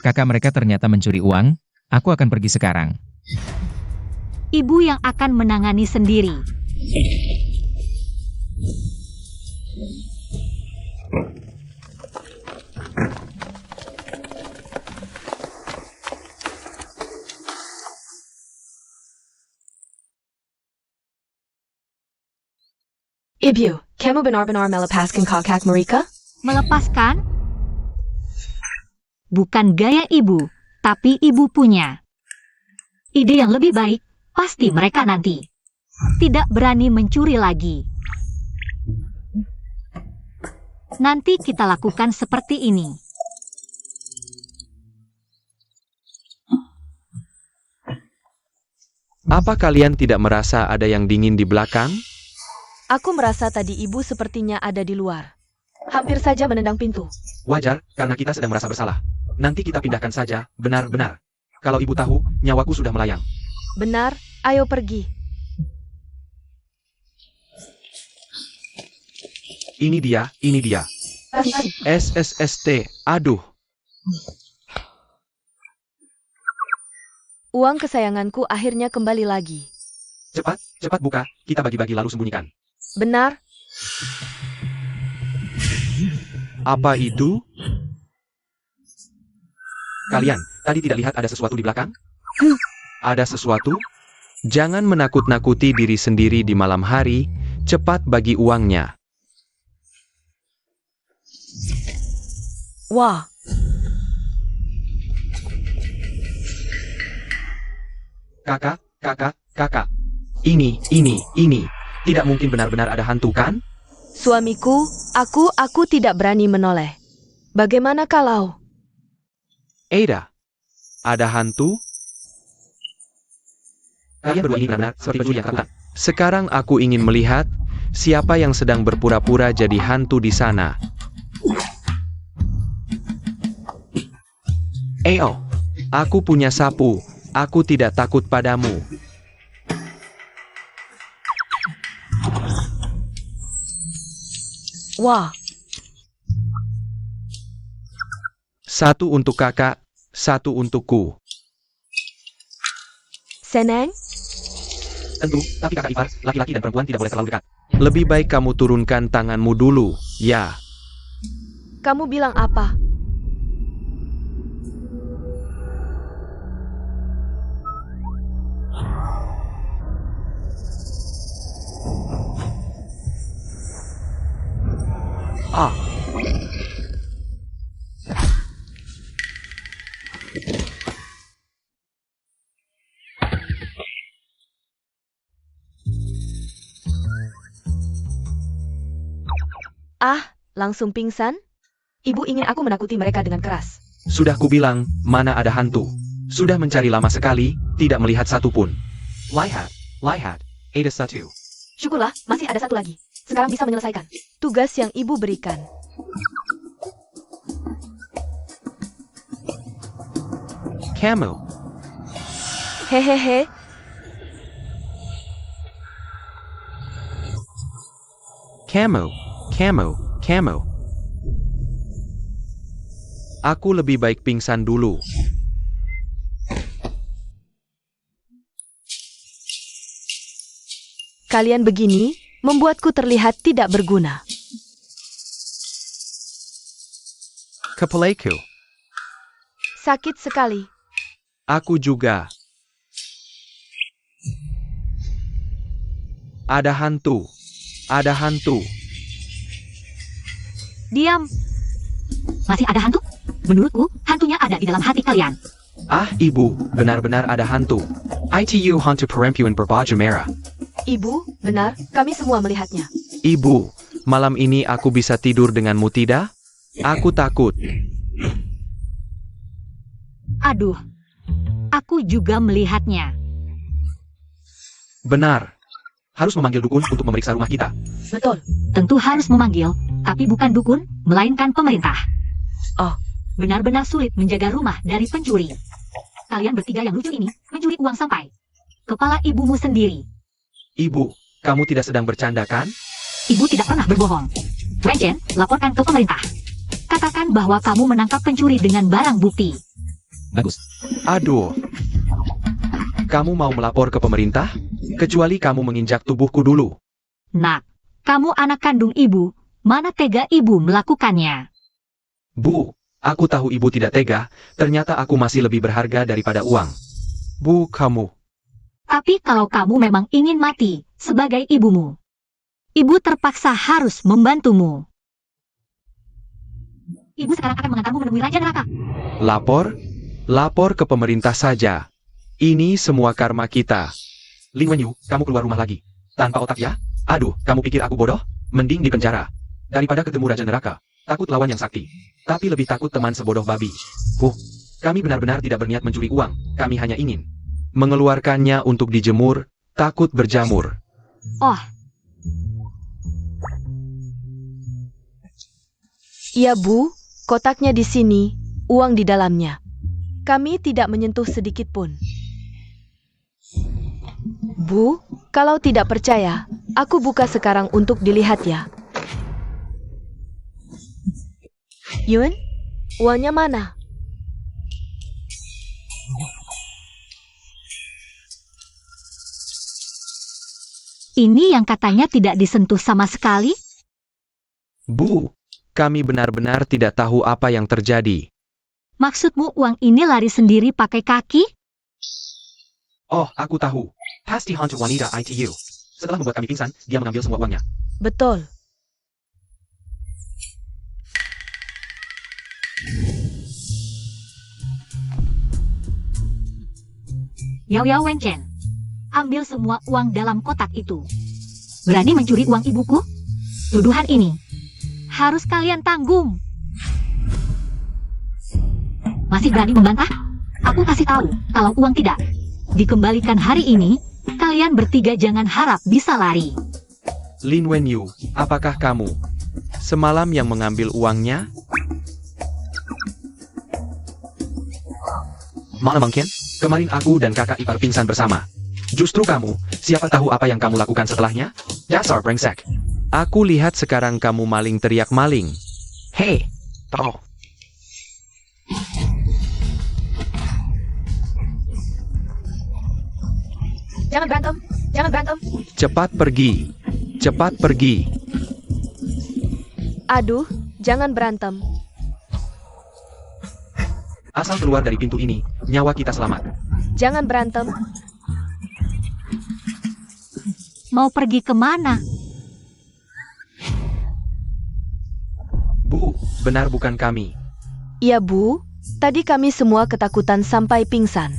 Kakak mereka ternyata mencuri uang, aku akan pergi sekarang. Ibu yang akan menangani sendiri. Ibu, kamu benar-benar melepaskan kakak mereka? Melepaskan? Bukan gaya ibu, tapi ibu punya ide yang lebih baik, pasti mereka nanti tidak berani mencuri lagi. Nanti kita lakukan seperti ini. Apa kalian tidak merasa ada yang dingin di belakang? Aku merasa tadi ibu sepertinya ada di luar. Hampir saja menendang pintu. Wajar, karena kita sedang merasa bersalah. Nanti kita pindahkan saja, benar-benar. Kalau ibu tahu, nyawaku sudah melayang. Benar, ayo pergi. Ini dia. SSST, aduh. Uang kesayanganku akhirnya kembali lagi. Cepat buka, kita bagi-bagi lalu sembunyikan. Benar, Apa itu? Kalian, tadi tidak lihat ada sesuatu di belakang? Ada sesuatu? Jangan menakut-nakuti diri sendiri di malam hari, cepat bagi uangnya. wah, Kakak. Ini. Tidak mungkin benar-benar ada hantu, kan? suamiku, aku tidak berani menoleh. Bagaimana kalau? Ada. Ada hantu? Kalian berdua ini benar-benar seperti pencuri yang ketakutan. Sekarang aku ingin melihat siapa yang sedang berpura-pura jadi hantu di sana. Aku punya sapu. Aku tidak takut padamu. Wah, Satu untuk kakak, satu untukku. seneng? Tentu, tapi kakak ipar, laki-laki dan perempuan tidak boleh terlalu dekat. Lebih baik kamu turunkan tanganmu dulu, ya. Kamu bilang apa? Ah, Langsung pingsan? Ibu ingin aku menakuti mereka dengan keras. sudah kubilang, mana ada hantu. Sudah mencari lama sekali, tidak melihat satupun. Lihat, ada satu. Syukurlah, masih ada satu lagi. Sekarang bisa menyelesaikan tugas yang ibu berikan. Kamu, Hehehe, kamu. Aku lebih baik pingsan dulu. kalian begini membuatku terlihat tidak berguna. Kepalaiku, Sakit sekali. aku juga. Ada hantu. Diam. Masih ada hantu? Menurutku, hantunya ada di dalam hati kalian. Ah, ibu, benar-benar ada hantu. ITU hantu perempuan berbaju merah. Ibu, benar, kami semua melihatnya. Ibu, malam ini aku bisa tidur denganmu tidak? Aku takut. Aduh, aku juga melihatnya. Benar. Harus memanggil dukun untuk memeriksa rumah kita. Betul. Tentu harus memanggil, tapi bukan dukun, melainkan pemerintah. Oh. Benar-benar sulit menjaga rumah dari pencuri. Kalian bertiga yang lucu ini mencuri uang sampai kepala ibumu sendiri. Ibu, kamu tidak sedang bercanda kan? Ibu tidak pernah berbohong. Wenchen, laporkan ke pemerintah. Katakan bahwa kamu menangkap pencuri dengan barang bukti. Bagus. Aduh. Kamu mau melapor ke pemerintah? Kecuali kamu menginjak tubuhku dulu. Nak, kamu anak kandung ibu. Mana tega ibu melakukannya? Bu, aku tahu ibu tidak tega, ternyata aku masih lebih berharga daripada uang. Bu, kamu. Tapi kalau kamu memang ingin mati sebagai ibumu, ibu terpaksa harus membantumu. Ibu sekarang akan mengantarmu menemui Raja Neraka. Lapor? Lapor ke pemerintah saja. Ini semua karma kita. Lin Wenyu, kamu keluar rumah lagi. Tanpa otak ya? Aduh, kamu pikir aku bodoh? Mending di penjara. Daripada ketemu Raja Neraka. Takut lawan yang sakti. Tapi lebih takut teman sebodoh babi. Kami benar-benar tidak berniat mencuri uang. Kami hanya ingin mengeluarkannya untuk dijemur, takut berjamur. Oh, Iya Bu, kotaknya di sini, uang di dalamnya. Kami tidak menyentuh sedikit pun. Bu, kalau tidak percaya, aku buka sekarang untuk dilihat ya. Yun, uangnya mana? ini yang katanya tidak disentuh sama sekali? Bu, kami benar-benar tidak tahu apa yang terjadi. Maksudmu uang ini lari sendiri pakai kaki? Oh, aku tahu. Pasti hantu wanita ITU. Setelah membuat kami pingsan, dia mengambil semua uangnya. Betul. Yao Wenchen, ambil semua uang dalam kotak itu. Berani mencuri uang ibuku? Tuduhan ini harus kalian tanggung. Masih berani membantah? Aku kasih tahu, kalau uang tidak dikembalikan hari ini, kalian bertiga jangan harap bisa lari. Lin Wenyu, apakah kamu semalam yang mengambil uangnya? Mana mungkin? Kemarin aku dan kakak ipar pingsan bersama. Justru kamu, siapa tahu apa yang kamu lakukan setelahnya? Dasar brengsek. Aku lihat sekarang kamu maling teriak maling. Hei, tolong. Jangan berantem, jangan berantem. Cepat pergi. Cepat pergi. Aduh, jangan berantem. Asal keluar dari pintu ini, nyawa kita selamat. Jangan berantem. Mau pergi kemana? Bu, benar bukan kami. Iya, Bu. Tadi kami semua ketakutan sampai pingsan.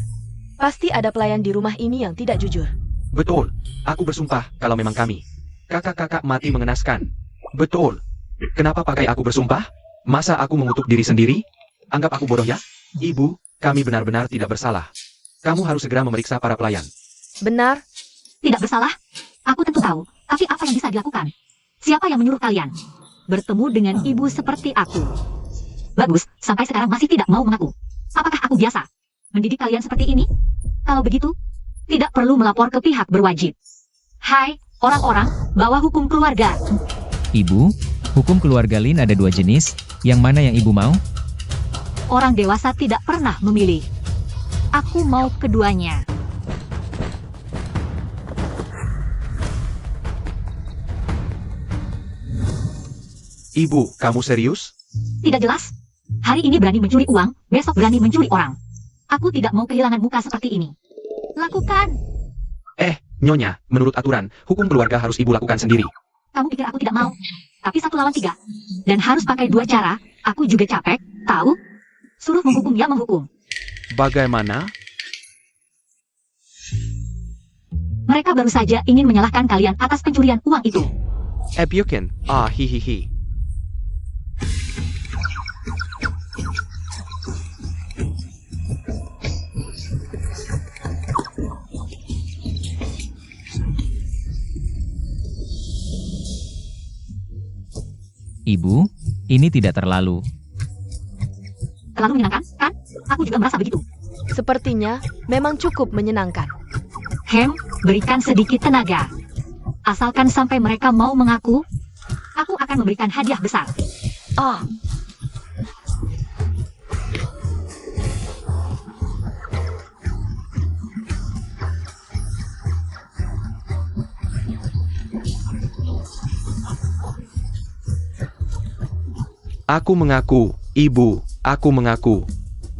Pasti ada pelayan di rumah ini yang tidak jujur. Betul, aku bersumpah kalau memang kami. Kakak-kakak mati mengenaskan. Betul. Kenapa pakai aku bersumpah? Masa aku mengutuk diri sendiri? Anggap aku bodoh ya? Ibu, kami benar-benar tidak bersalah. Kamu harus segera memeriksa para pelayan. Benar? Tidak bersalah? Aku tentu tahu, tapi apa yang bisa dilakukan? Siapa yang menyuruh kalian bertemu dengan ibu seperti aku? Bagus, sampai sekarang masih tidak mau mengaku. Apakah aku biasa mendidik kalian seperti ini? Kalau begitu, tidak perlu melapor ke pihak berwajib. Hai, orang-orang, bawa hukum keluarga. Ibu, hukum keluarga Lin ada 2 jenis, yang mana yang ibu mau? Orang dewasa tidak pernah memilih. Aku mau keduanya. Ibu, kamu serius? Tidak jelas? Hari ini berani mencuri uang, besok berani mencuri orang. Aku tidak mau kehilangan muka seperti ini. Lakukan. Nyonya, menurut aturan, hukum keluarga harus ibu lakukan sendiri. Kamu pikir aku tidak mau? Tapi 1 lawan 3. Dan harus pakai 2 cara. Aku juga capek, tahu? Suruh menghukum ya menghukum. Bagaimana? Mereka baru saja ingin menyalahkan kalian atas pencurian uang itu. Ebyukin, hihihi. Ibu, ini tidak terlalu. Terlalu menyenangkan, kan? Aku juga merasa begitu. Sepertinya memang cukup menyenangkan. Berikan sedikit tenaga. Asalkan sampai mereka mau mengaku, aku akan memberikan hadiah besar. Ah, Aku mengaku, ibu, aku mengaku.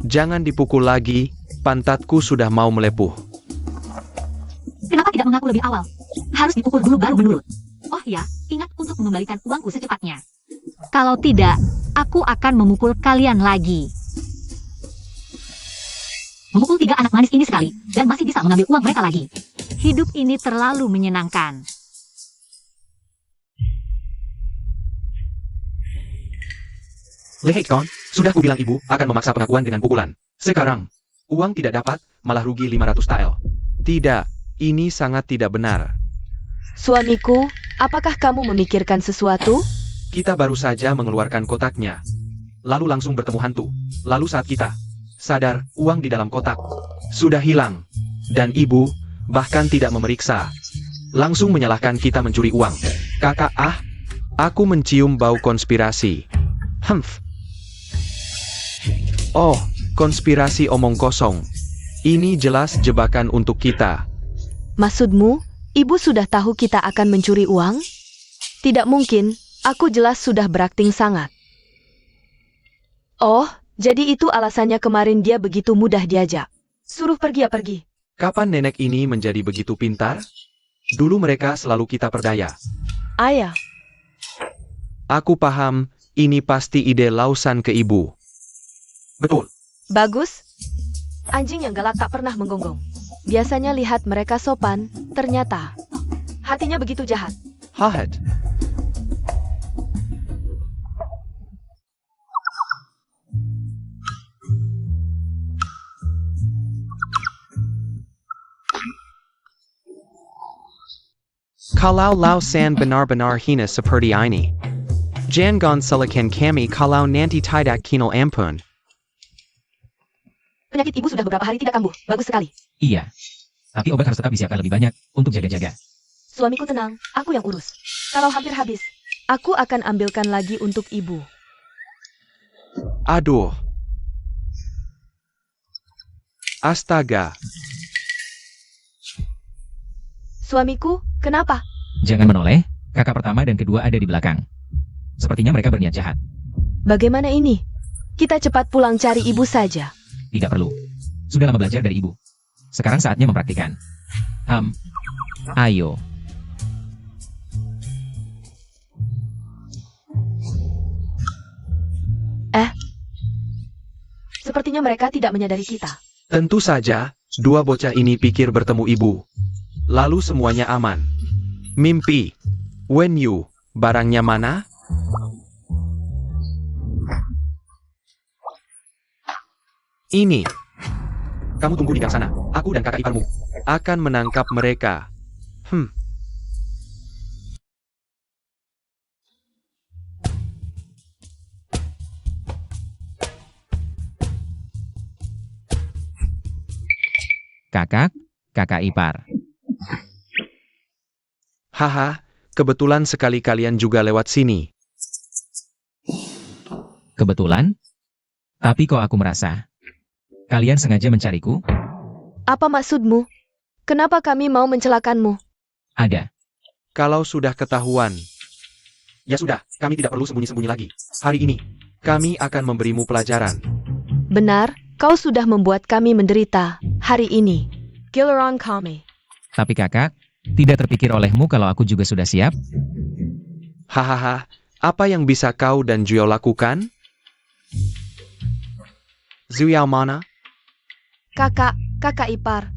Jangan dipukul lagi, pantatku sudah mau melepuh. Kenapa tidak mengaku lebih awal? Harus dipukul dulu baru menurut. Oh ya, ingat untuk mengembalikan uangku secepatnya. Kalau tidak, aku akan memukul kalian lagi. Memukul 3 anak manis ini sekali, dan masih bisa mengambil uang mereka lagi. Hidup ini terlalu menyenangkan. Lihat kon, sudah kubilang ibu akan memaksa pengakuan dengan pukulan. Sekarang, uang tidak dapat, malah rugi 500 tael. Tidak, ini sangat tidak benar. suamiku, apakah kamu memikirkan sesuatu? Kita baru saja mengeluarkan kotaknya. Lalu langsung bertemu hantu. Lalu saat kita sadar, uang di dalam kotak sudah hilang. Dan ibu bahkan tidak memeriksa. Langsung menyalahkan kita mencuri uang. Kakak, Aku mencium bau konspirasi. Oh, konspirasi omong kosong. Ini jelas jebakan untuk kita. Maksudmu, ibu sudah tahu kita akan mencuri uang? Tidak mungkin, aku jelas sudah berakting sangat. Oh, jadi itu alasannya kemarin dia begitu mudah diajak. Suruh pergi ya pergi. kapan nenek ini menjadi begitu pintar? Dulu mereka selalu kita perdaya. Ayah, Aku paham, ini pasti ide Lausan ke ibu. Betul. bagus. Anjing yang galak tak pernah menggonggong. Biasanya lihat mereka sopan, ternyata hatinya begitu jahat. Hahat. Kalau Lausan benar-benar hina seperti ini. Jangan salahkan kami kalau nanti tidak kinal ampun. Penyakit ibu sudah beberapa hari tidak kambuh. Bagus sekali. Iya. Tapi obat harus tetap disiapkan lebih banyak untuk jaga-jaga. Suamiku tenang, aku yang urus. Kalau hampir habis, aku akan ambilkan lagi untuk ibu. Aduh. Astaga. Suamiku, kenapa? Jangan menoleh, kakak pertama dan kedua ada di belakang. Sepertinya mereka berniat jahat. Bagaimana ini? Kita cepat pulang cari ibu saja. Tidak perlu. Sudah lama belajar dari ibu. Sekarang saatnya mempraktikkan. Ayo. Sepertinya mereka tidak menyadari kita. Tentu saja, dua bocah ini pikir bertemu ibu. Lalu semuanya aman. Mimpi. When you, barangnya mana? Ini. Kamu tunggu di gang sana. Aku dan kakak iparmu. Akan menangkap mereka. Kakak ipar. Haha, kebetulan sekali kalian juga lewat sini. Kebetulan? Tapi kok aku merasa kalian sengaja mencariku? Apa maksudmu? Kenapa kami mau mencelakanmu? Ada. Kalau sudah ketahuan, Ya sudah, kami tidak perlu sembunyi-sembunyi lagi. Hari ini, kami akan memberimu pelajaran. Benar, kau sudah membuat kami menderita hari ini. Giliran kami. Tapi kakak, tidak terpikir olehmu kalau aku juga sudah siap? Hahaha, apa yang bisa kau dan Juyo lakukan? Zuyao mana? Kakak ipar.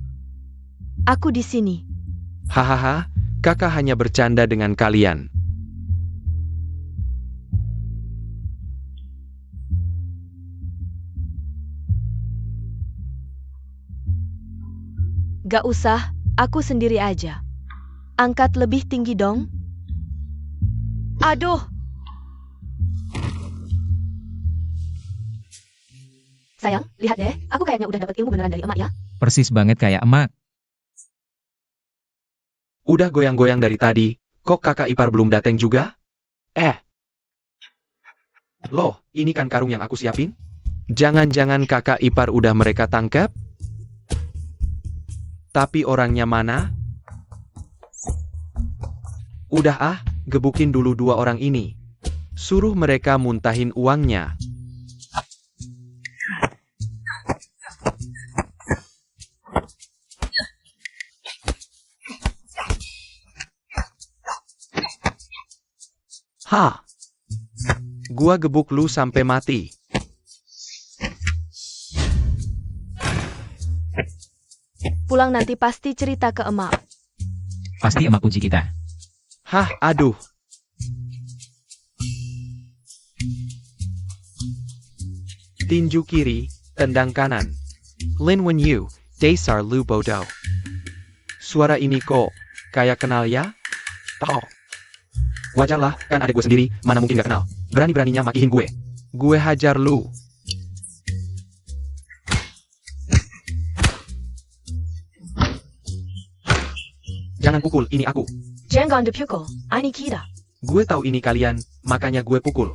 Aku di sini. Hahaha, kakak hanya bercanda dengan kalian. Gak usah, aku sendiri aja. Angkat lebih tinggi dong. Aduh. Sayang, lihat deh, aku kayaknya udah dapat ilmu beneran dari emak ya. Persis banget kayak emak. Udah goyang-goyang dari tadi, kok kakak ipar belum datang juga? loh, ini kan karung yang aku siapin? Jangan-jangan kakak ipar udah mereka tangkap? Tapi orangnya mana? Udah gebukin dulu dua orang ini. Suruh mereka muntahin uangnya. Gua gebuk lu sampai mati. Pulang nanti pasti cerita ke emak. Pasti emak puji kita. Aduh. Tinju kiri, tendang kanan. Lin Wen Yu, Dasar Lu Bodo. Suara ini kok kayak kenal ya? Wajarlah, kan adek gue sendiri, mana mungkin gak kenal. Berani-beraninya makihin gue. Gue hajar lu. Jangan pukul, ini aku. Jangan dipukul, ini kita. Gue tahu ini kalian, makanya gue pukul.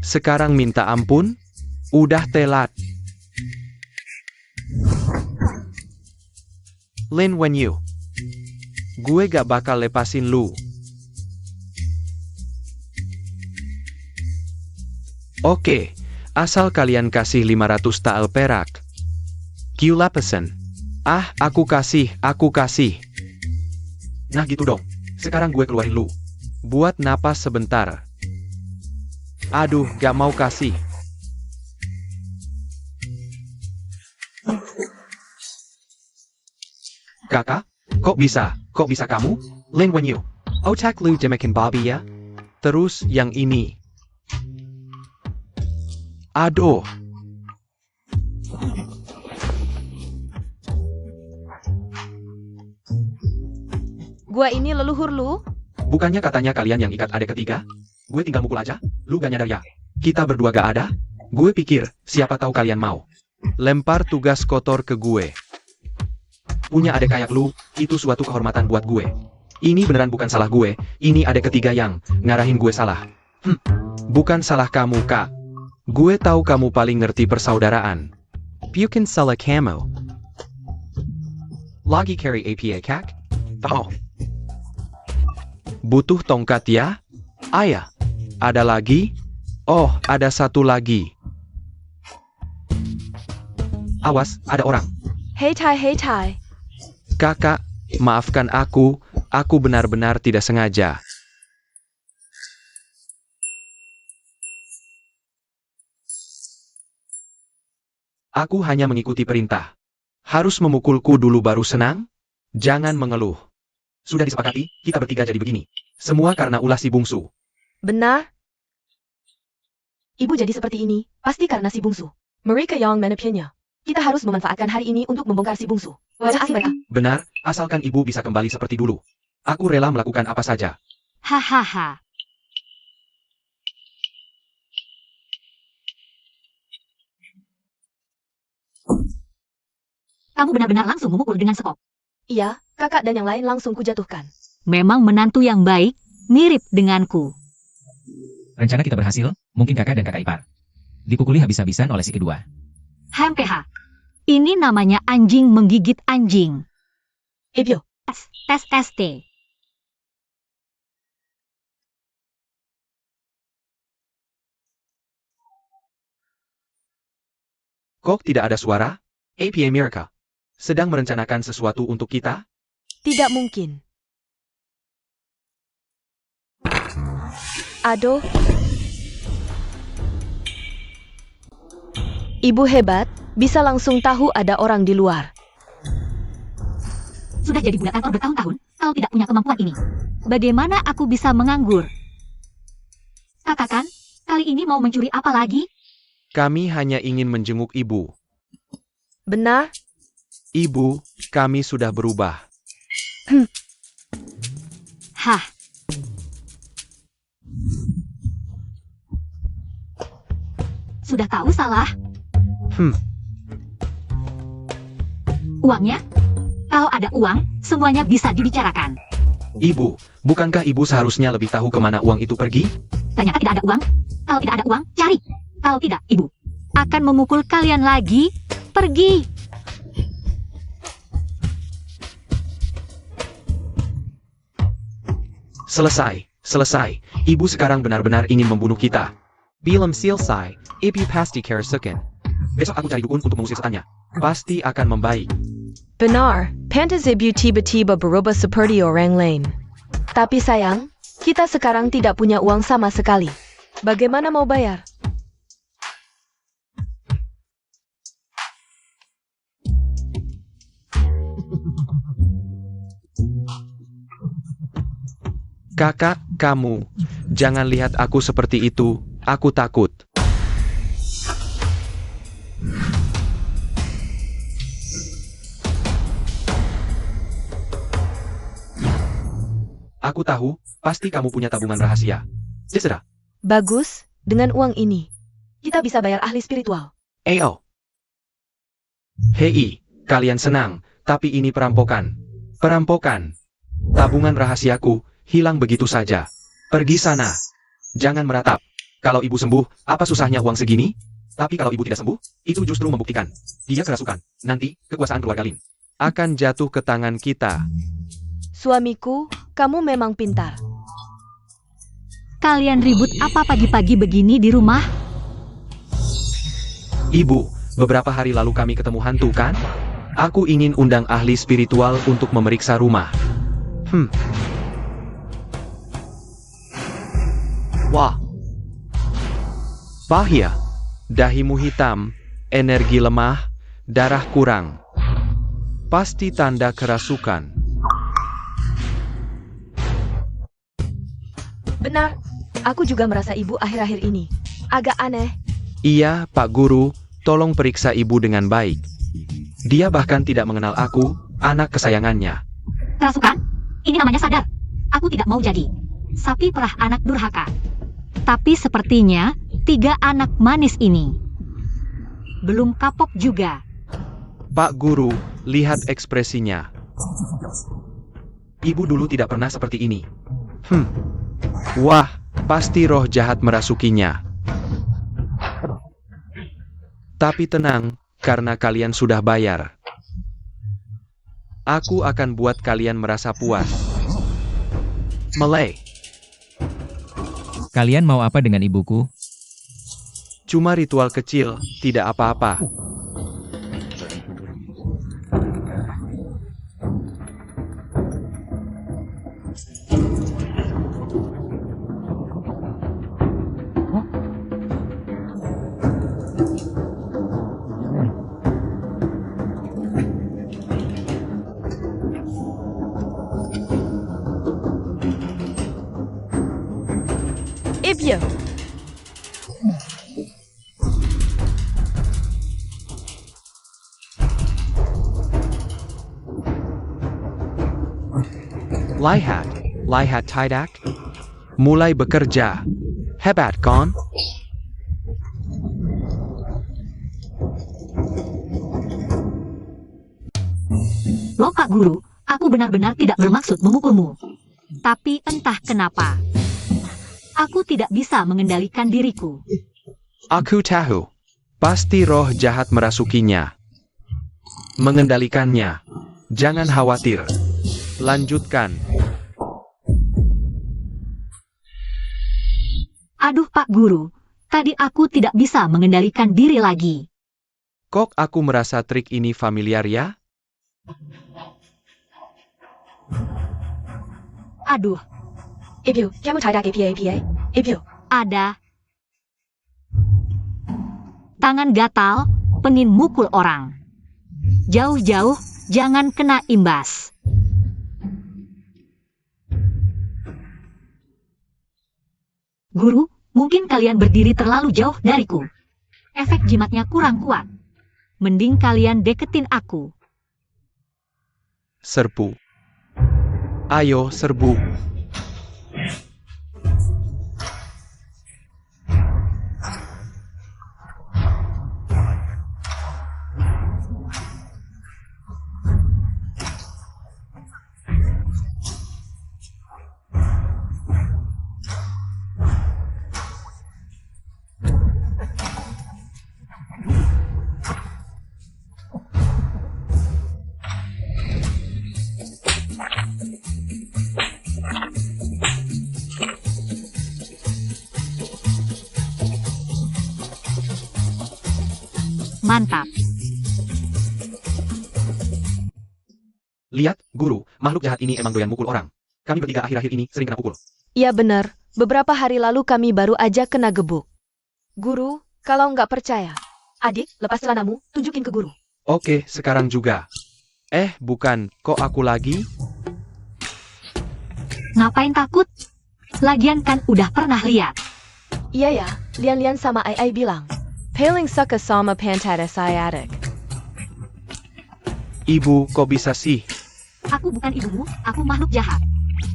Sekarang minta ampun? Udah telat. Lin Wen Yu. Gue gak bakal lepasin lu. Oke, asal kalian kasih 500 tael perak. Gila pesen. Aku kasih. Nah gitu dong, sekarang gue keluarin lu. Buat napas sebentar. Aduh, gak mau kasih. Kakak, kok bisa kamu? Lin Wen Yu. Otak lu jemekin Bobby ya? Terus yang ini. Aduh. Gua ini leluhur lu? Bukannya katanya kalian yang ikat adek ketiga? Gue tinggal mukul aja, lu gak nyadar ya? Kita berdua gak ada? Gue pikir, siapa tahu kalian mau. Lempar tugas kotor ke gue. Punya adek kayak lu, itu suatu kehormatan buat gue. Ini beneran bukan salah gue, ini adek ketiga yang ngarahin gue salah. Bukan salah kamu, Kak. Gue tahu kamu paling ngerti persaudaraan. Bukan salah kamu. Lagi carry APA kak? Butuh tongkat ya? Ayah. Ada lagi? Oh, ada satu lagi. Awas, ada orang. Hey Tai. Kakak, maafkan aku benar-benar tidak sengaja. Aku hanya mengikuti perintah. Harus memukulku dulu baru senang? Jangan mengeluh. Sudah disepakati, kita bertiga jadi begini. Semua karena ulah si bungsu. Benar? Ibu jadi seperti ini, pasti karena si bungsu. Mereka yang menepiannya. Kita harus memanfaatkan hari ini untuk membongkar si bungsu. Wajah asli mereka. Benar, asalkan ibu bisa kembali seperti dulu. Aku rela melakukan apa saja. Hahaha. Kamu benar-benar langsung memukul dengan sekop. Iya, kakak dan yang lain langsung kujatuhkan. Memang menantu yang baik, mirip denganku. Rencana kita berhasil, mungkin kakak dan kakak ipar. Dipukuli habis-habisan oleh si kedua. HMPH. Ini namanya anjing menggigit anjing. Ebyo, Tes ST. Kok tidak ada suara? APA America. Sedang merencanakan sesuatu untuk kita? tidak mungkin. Aduh. Ibu hebat, bisa langsung tahu ada orang di luar. Sudah jadi budak kantor bertahun-tahun, kau tidak punya kemampuan ini. Bagaimana aku bisa menganggur? Katakan, kali ini mau mencuri apa lagi? Kami hanya ingin menjenguk ibu. Benar? Ibu, kami sudah berubah. Hah. Sudah tahu salah? Uangnya? Kalau ada uang, semuanya bisa dibicarakan. Ibu, bukankah ibu seharusnya lebih tahu kemana uang itu pergi? Ternyata tidak ada uang. Kalau tidak ada uang, cari. Kalau tidak, ibu akan memukul kalian lagi. Pergi. Selesai. Ibu sekarang benar-benar ingin membunuh kita. Bilam selesai, ibu pasti kerasukan. Besok aku cari dukun untuk mengusir setannya. Pasti akan membaik. Benar, pantas ibu tiba-tiba berubah seperti orang lain. Tapi sayang, kita sekarang tidak punya uang sama sekali. Bagaimana mau bayar? Kakak, kamu, jangan lihat aku seperti itu, aku takut. Aku tahu, pasti kamu punya tabungan rahasia. Desera. Bagus, dengan uang ini, kita bisa bayar ahli spiritual. Ayo. Hei, kalian senang, tapi ini perampokan. Perampokan. Tabungan rahasiaku hilang begitu saja. Pergi sana. Jangan meratap. Kalau ibu sembuh, apa susahnya uang segini? Tapi kalau ibu tidak sembuh, itu justru membuktikan dia kerasukan. Nanti, kekuasaan keluarga Lin Akan jatuh ke tangan kita. Suamiku, kamu memang pintar. Kalian ribut apa pagi-pagi begini di rumah? Ibu, beberapa hari lalu kami ketemu hantu kan? Aku ingin undang ahli spiritual untuk memeriksa rumah. Wah. Bahaya. Dahimu hitam, energi lemah, darah kurang. Pasti tanda kerasukan. Benar, aku juga merasa ibu akhir-akhir ini agak aneh. Iya, Pak Guru, tolong periksa ibu dengan baik. Dia bahkan tidak mengenal aku, anak kesayangannya. Kerasukan? Ini namanya sadar. Aku tidak mau jadi sapi perah anak durhaka. Tapi sepertinya 3 anak manis ini belum kapok juga. Pak Guru, lihat ekspresinya. Ibu dulu tidak pernah seperti ini. Wah, pasti roh jahat merasukinya. Tapi tenang, karena kalian sudah bayar. Aku akan buat kalian merasa puas. Melay, Kalian mau apa dengan ibuku? cuma ritual kecil, tidak apa-apa. Eh bien, Lihat tidak? Mulai bekerja. Hebat kan? Loh Pak Guru, aku benar-benar tidak bermaksud memukulmu. Tapi entah kenapa, aku tidak bisa mengendalikan diriku. Aku tahu. Pasti roh jahat merasukinya. Mengendalikannya. Jangan khawatir. Lanjutkan. Aduh Pak Guru, tadi aku tidak bisa mengendalikan diri lagi. Kok aku merasa trik ini familiar ya? Aduh, Ibu, kamu tidak apa-apa? Ibu, ada. Tangan gatal, pengin mukul orang. Jauh-jauh, jangan kena imbas. Guru, mungkin kalian berdiri terlalu jauh dariku. Efek jimatnya kurang kuat. Mending kalian deketin aku. Serbu. Ayo, serbu. Mantap. Lihat, Guru, makhluk jahat ini emang doyan mukul orang. Kami bertiga akhir-akhir ini sering kena pukul. iya benar. Beberapa hari lalu kami baru aja kena gebuk. Guru, kalau nggak percaya, adik, lepas celanamu, tunjukin ke guru. Oke, sekarang juga. Bukan, kok aku lagi? Ngapain takut? Lagian kan udah pernah lihat. Iya ya, Lian-Lian sama Ai bilang. Paling suka sama pantada sciatic. Ibu, kok bisa sih? Aku bukan ibumu, aku makhluk jahat.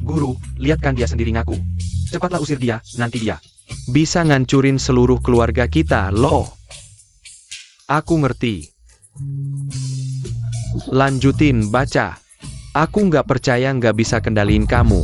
Guru, lihat kan dia sendiri ngaku. Cepatlah usir dia, nanti dia. Bisa ngancurin seluruh keluarga kita, loh. Aku ngerti. Lanjutin baca. Aku nggak percaya nggak bisa kendaliin kamu.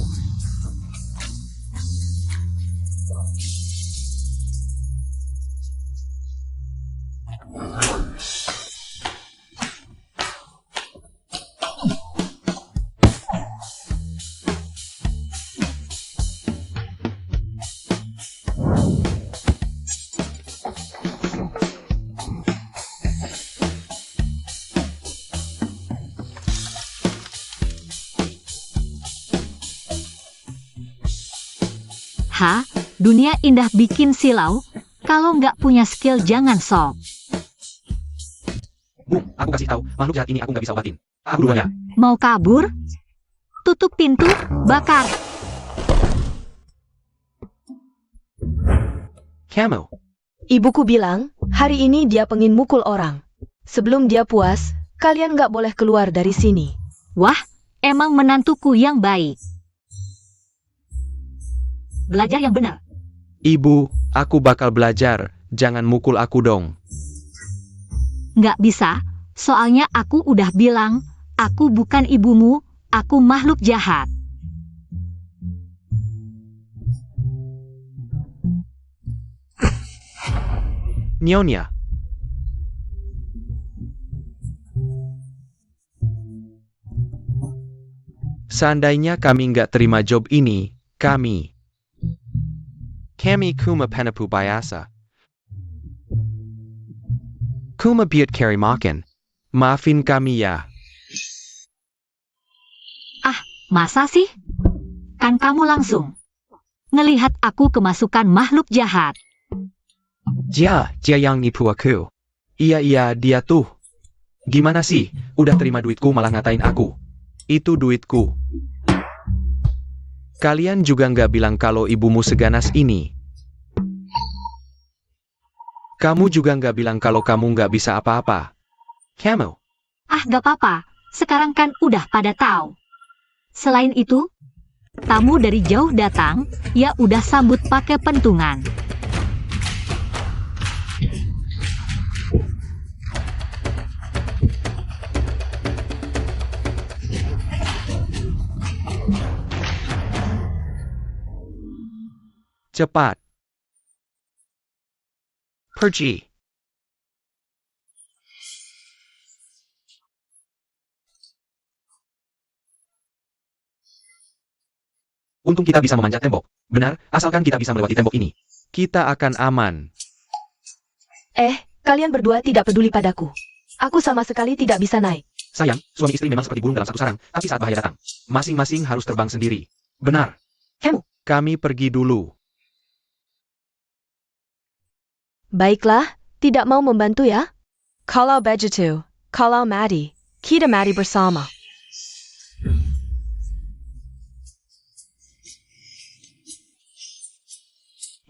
Hah? Dunia indah bikin silau? Kalau nggak punya skill jangan sok. Bu, aku kasih tahu, makhluk jahat ini aku nggak bisa obatin. Aku duluan ya. Mau kabur? Tutup pintu, bakar. Kamu. Ibuku bilang, hari ini dia pengen mukul orang. Sebelum dia puas, kalian nggak boleh keluar dari sini. Wah, emang menantuku yang baik. Belajar yang benar. Ibu, aku bakal belajar. Jangan mukul aku dong. Nggak bisa, soalnya aku udah bilang, aku bukan ibumu, aku makhluk jahat. Nyonya. Seandainya kami nggak terima job ini, kami kuma penapu biasa. Kuma biut carry makan. Maafin kami ya. Masa sih? mengalahkan kamu langsung. Ngelihat aku kemasukan makhluk jahat. Dia yang nipu aku. Iya, dia tuh. Gimana sih, udah terima duitku malah ngatain aku. Itu duitku. Kalian juga nggak bilang kalau ibumu seganas ini. Kamu juga nggak bilang kalau kamu nggak bisa apa-apa. Kamu. Ah, gak apa-apa. Sekarang kan udah pada tahu. Selain itu, tamu dari jauh datang, ya udah sambut pakai pentungan. Cepat. Pergi. Untung kita bisa memanjat tembok. Benar, asalkan kita bisa melewati tembok ini. Kita akan aman. Kalian berdua tidak peduli padaku. Aku sama sekali tidak bisa naik. Sayang, suami istri memang seperti burung dalam satu sarang, tapi saat bahaya datang, masing-masing harus terbang sendiri. Benar. Kami pergi dulu. Baiklah, tidak mau membantu ya? Kalau begitu, kalau mati, kita mati bersama.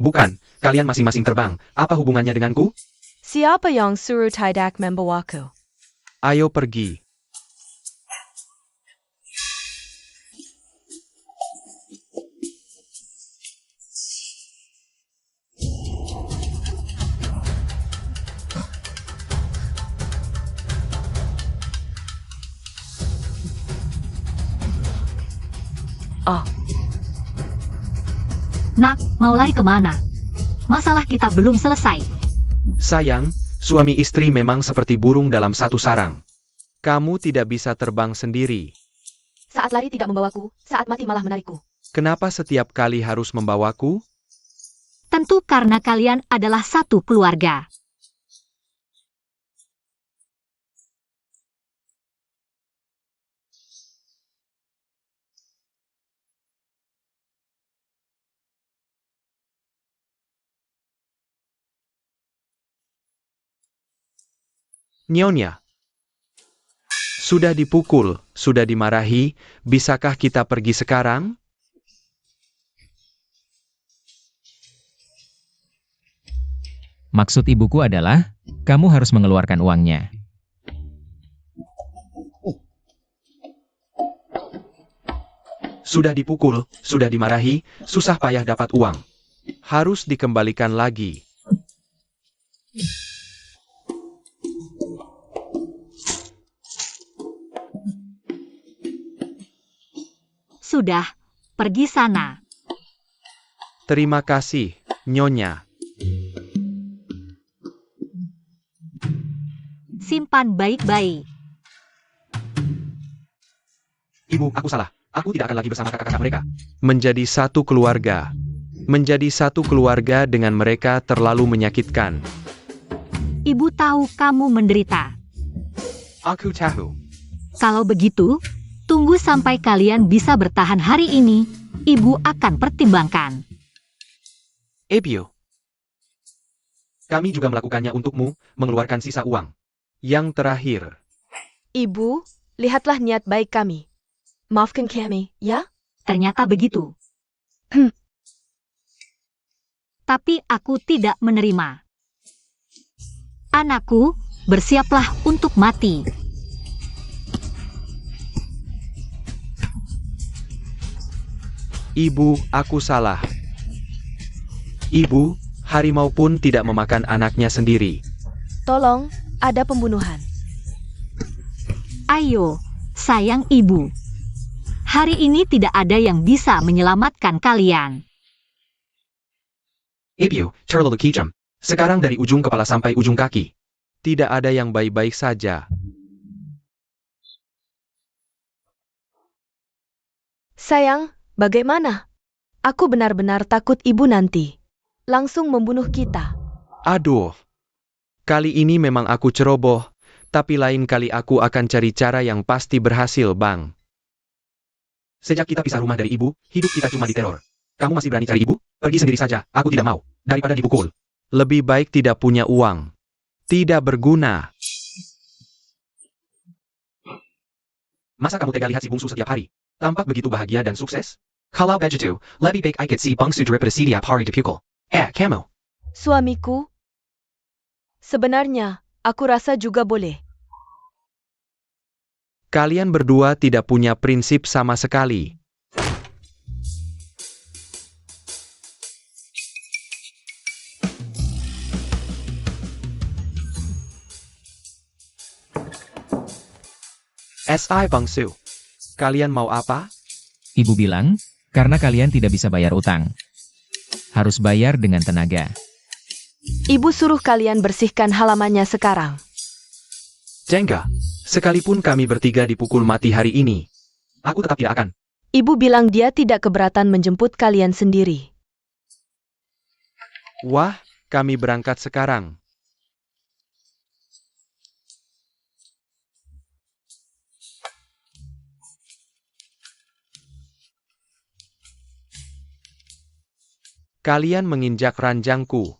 Bukan, kalian masing-masing terbang. Apa hubungannya denganku? Siapa yang suruh tidak membawaku? Ayo pergi. Nak, mau lari kemana? Masalah kita belum selesai. Sayang, suami istri memang seperti burung dalam satu sarang. Kamu tidak bisa terbang sendiri. Saat lari tidak membawaku, saat mati malah menarikku. Kenapa setiap kali harus membawaku? Tentu karena kalian adalah satu keluarga. Nyonya. Sudah dipukul, sudah dimarahi, bisakah kita pergi sekarang? Maksud ibuku adalah, kamu harus mengeluarkan uangnya. Sudah dipukul, sudah dimarahi, susah payah dapat uang. Harus dikembalikan lagi. Sudah, pergi sana. Terima kasih, Nyonya. Simpan baik-baik. Ibu, aku salah. Aku tidak akan lagi bersama kakak-kakak mereka. Menjadi satu keluarga. Menjadi satu keluarga dengan mereka terlalu menyakitkan. Ibu tahu kamu menderita. Aku tahu. Kalau begitu, tunggu sampai kalian bisa bertahan hari ini. Ibu akan pertimbangkan. Ebio, Kami juga melakukannya untukmu, mengeluarkan sisa uang. yang terakhir. Ibu, lihatlah niat baik kami. Maafkan kami, ya? Ternyata begitu. Tapi aku tidak menerima. Anakku, bersiaplah untuk mati. Ibu, aku salah. Ibu, harimau pun tidak memakan anaknya sendiri. Tolong, ada pembunuhan. Ayo, sayang ibu. Hari ini tidak ada yang bisa menyelamatkan kalian. Ebio, terlalu kejam. Sekarang dari ujung kepala sampai ujung kaki. Tidak ada yang baik-baik saja. Sayang, bagaimana? Aku benar-benar takut ibu nanti langsung membunuh kita. Aduh. Kali ini memang aku ceroboh, tapi lain kali aku akan cari cara yang pasti berhasil, Bang. Sejak kita pisah rumah dari ibu, hidup kita cuma diteror. Kamu masih berani cari ibu? Pergi sendiri saja, aku tidak mau. Daripada dipukul. Lebih baik tidak punya uang. Tidak berguna. Masa kamu tega lihat si bungsu setiap hari? Tampak begitu bahagia dan sukses? Kalau begitu, lebih baik I could si bungsu daripada setiap hari dipukul. Kamu. Suamiku, sebenarnya, aku rasa juga boleh. Kalian berdua tidak punya prinsip sama sekali. SI Bangsu. Kalian mau apa? Ibu bilang, karena kalian tidak bisa bayar utang. Harus bayar dengan tenaga. Ibu suruh kalian bersihkan halamannya sekarang. Jengga. Sekalipun kami bertiga dipukul mati hari ini. Aku tetap tidak akan. Ibu bilang dia tidak keberatan menjemput kalian sendiri. Wah, kami berangkat sekarang. Kalian menginjak ranjangku.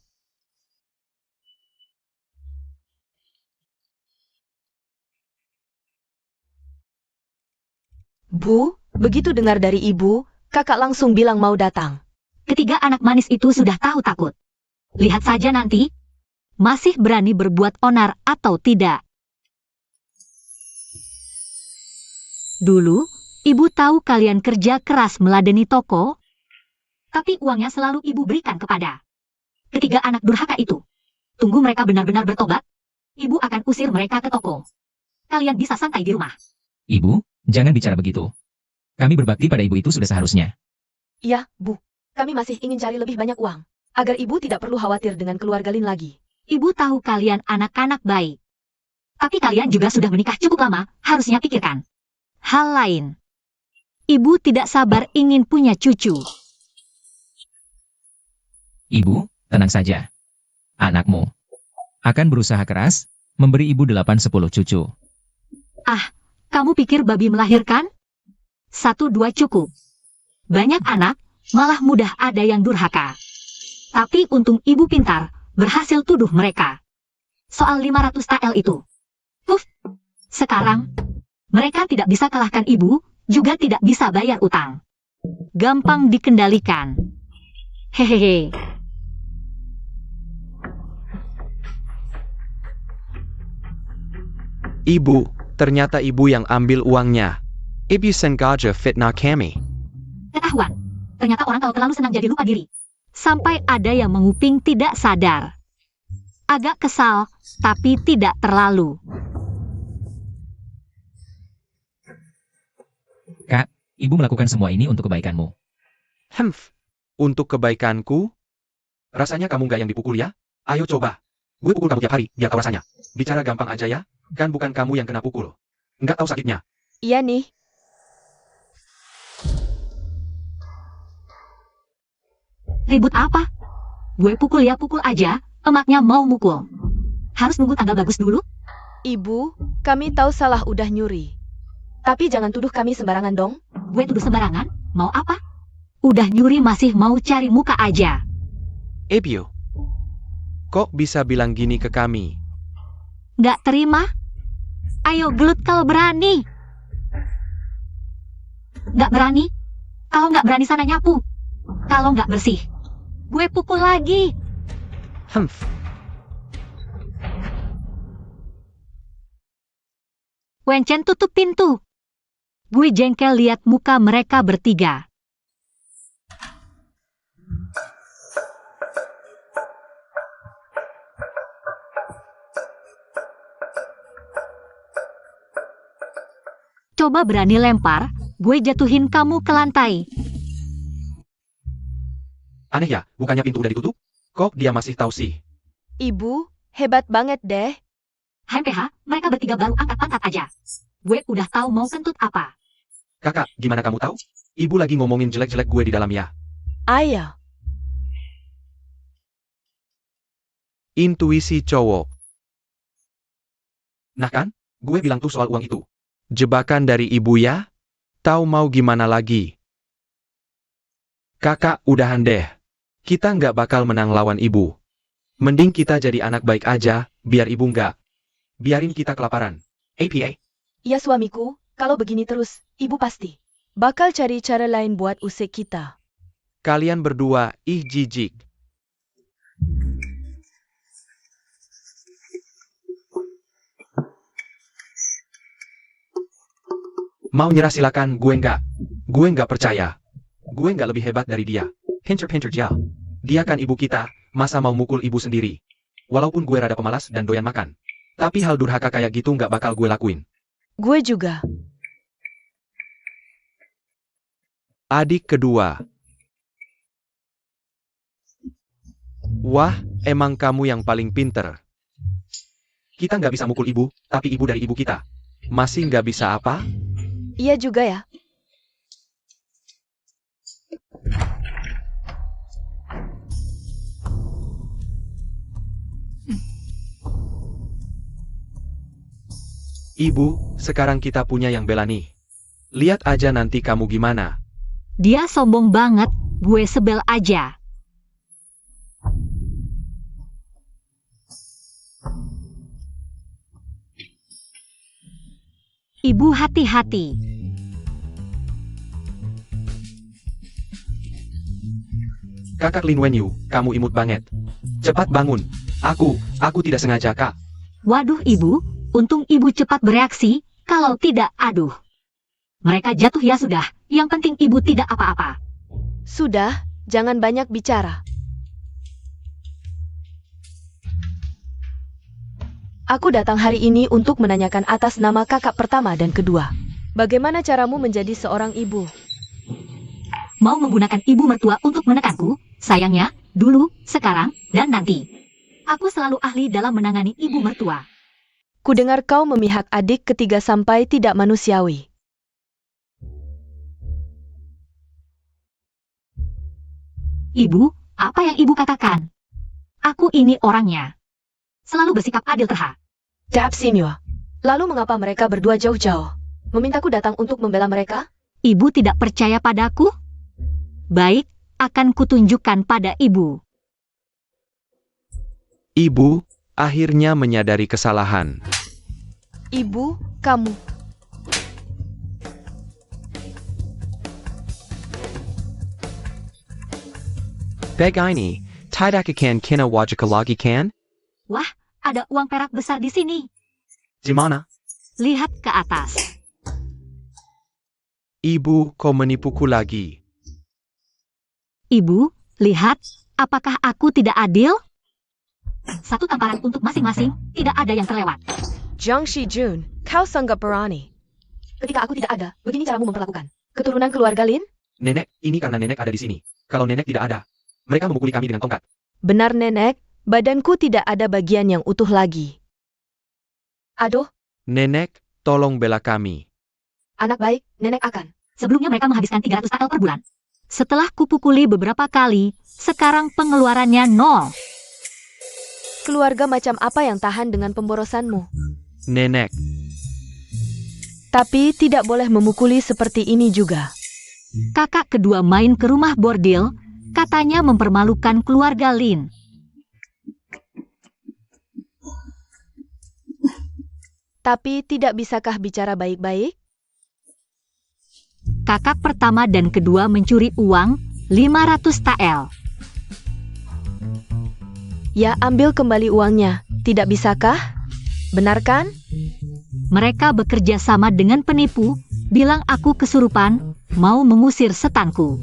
Bu, begitu dengar dari ibu, kakak langsung bilang mau datang. Ketiga anak manis itu sudah tahu takut. Lihat saja nanti, masih berani berbuat onar atau tidak. Dulu, ibu tahu kalian kerja keras meladeni toko, tapi uangnya selalu ibu berikan kepada ketiga anak durhaka itu. Tunggu mereka benar-benar bertobat, ibu akan usir mereka ke toko. Kalian bisa santai di rumah. Ibu, jangan bicara begitu. Kami berbakti pada ibu itu sudah seharusnya. Ya, Bu. Kami masih ingin cari lebih banyak uang, agar ibu tidak perlu khawatir dengan keluarga Lin lagi. Ibu tahu kalian anak-anak baik. Tapi kalian juga sudah menikah cukup lama, harusnya pikirkan hal lain. Ibu tidak sabar ingin punya cucu. Ibu, tenang saja. Anakmu akan berusaha keras, memberi ibu 8-10 cucu. Kamu pikir babi melahirkan? 1-2 cukup. Banyak anak, malah mudah ada yang durhaka. Tapi untung ibu pintar, berhasil tuduh mereka. Soal 500 TL itu. Sekarang, mereka tidak bisa kalahkan ibu, juga tidak bisa bayar utang. Gampang dikendalikan. Hehehe. Ibu, ternyata ibu yang ambil uangnya. Ibu sengaja fitnah kami. Ketahuan. Ternyata orang kalau terlalu senang jadi lupa diri. Sampai ada yang menguping tidak sadar. Agak kesal, tapi tidak terlalu. Kak, ibu melakukan semua ini untuk kebaikanmu. Untuk kebaikanku? Rasanya kamu nggak yang dipukul ya? Ayo coba. Gue pukul kamu tiap hari, biar tahu rasanya. Bicara gampang aja ya. Kan bukan kamu yang kena pukul. Nggak tahu sakitnya. Iya nih. Ribut apa? Gue pukul ya pukul aja, emaknya mau mukul. Harus nunggu tanggal bagus dulu? Ibu, kami tahu salah udah nyuri. Tapi jangan tuduh kami sembarangan dong. Gue tuduh sembarangan? Mau apa? Udah nyuri masih mau cari muka aja. Ibu, kok bisa bilang gini ke kami? Nggak terima? Ayo gelut kalau berani. Nggak berani? Kalau nggak berani sana nyapu. Kalau nggak bersih, gue pukul lagi. Wencen tutup pintu. Gue jengkel lihat muka mereka bertiga. Coba berani lempar, gue jatuhin kamu ke lantai. Aneh ya, bukannya pintu udah ditutup? Kok dia masih tahu sih? Ibu, hebat banget deh. HMPH, mereka bertiga baru angkat pangkat aja. Gue udah tahu mau kentut apa. Kakak, gimana kamu tahu? Ibu lagi ngomongin jelek-jelek gue di dalam ya. Ayah. Intuisi cowok. Nah kan, gue bilang tuh soal uang itu. Jebakan dari ibu ya? Tahu mau gimana lagi? Kakak, udahan deh. Kita nggak bakal menang lawan ibu. Mending kita jadi anak baik aja, biar ibu nggak. Biarin kita kelaparan. APA. Ya suamiku, kalau begini terus, ibu pasti bakal cari cara lain buat usik kita. Kalian berdua, ih jijik. Mau nyerah silakan, gue nggak. Gue nggak percaya. Gue nggak lebih hebat dari dia. Pinter-pinter Jal. Dia kan ibu kita, masa mau mukul ibu sendiri. Walaupun gue rada pemalas dan doyan makan. Tapi hal durhaka kayak gitu nggak bakal gue lakuin. Gue juga. Adik kedua. Wah, emang kamu yang paling pinter. Kita nggak bisa mukul ibu, tapi ibu dari ibu kita. Masih nggak bisa apa? Iya juga ya. Ibu, sekarang kita punya yang bela nih. Lihat aja nanti kamu gimana. Dia sombong banget, gue sebel aja. Ibu hati-hati. Kakak Lin Wenyu, kamu imut banget. Cepat bangun. Aku tidak sengaja, Kak. Waduh ibu, untung ibu cepat bereaksi, kalau tidak aduh. Mereka jatuh ya sudah, yang penting ibu tidak apa-apa. Sudah, jangan banyak bicara. Aku datang hari ini untuk menanyakan atas nama kakak pertama dan kedua. Bagaimana caramu menjadi seorang ibu? Mau menggunakan ibu mertua untuk menekanku? Sayangnya, dulu, sekarang, dan nanti. Aku selalu ahli dalam menangani ibu mertua. Kudengar kau memihak adik ketiga sampai tidak manusiawi. Ibu, apa yang ibu katakan? Aku ini orangnya. Selalu bersikap adil terhadap. Dap Simyo. Lalu mengapa mereka berdua jauh-jauh? Memintaku datang untuk membela mereka? Ibu tidak percaya padaku? Baik, akan kutunjukkan pada ibu. Ibu, akhirnya menyadari kesalahan. Ibu, kamu. Beg ini, tidak akan kena wajah lagi kan? Wah, ada uang perak besar di sini. Gimana? Lihat ke atas. Ibu, kau menipuku lagi. Ibu, lihat, apakah aku tidak adil? Satu tamparan untuk masing-masing, tidak ada yang terlewat. Jiang Shijun, kau sangat berani. Ketika aku tidak ada, begini caramu memperlakukan keturunan keluarga Lin? Nenek, ini karena nenek ada di sini. Kalau nenek tidak ada, mereka memukuli kami dengan tongkat. Benar nenek, badanku tidak ada bagian yang utuh lagi. Aduh, Nenek, tolong bela kami. anak baik, nenek akan. Sebelumnya mereka menghabiskan 300 TL per bulan. Setelah kupukuli beberapa kali, sekarang pengeluarannya 0. Keluarga macam apa yang tahan dengan pemborosanmu? Nenek, Tapi tidak boleh memukuli seperti ini juga. Kakak kedua main ke rumah bordil, katanya mempermalukan keluarga Lin. Tapi tidak bisakah bicara baik-baik? Kakak pertama dan kedua mencuri uang 500 TL. Ya, ambil kembali uangnya. Tidak bisakah? Benar kan? Mereka bekerja sama dengan penipu, bilang aku kesurupan, mau mengusir setanku.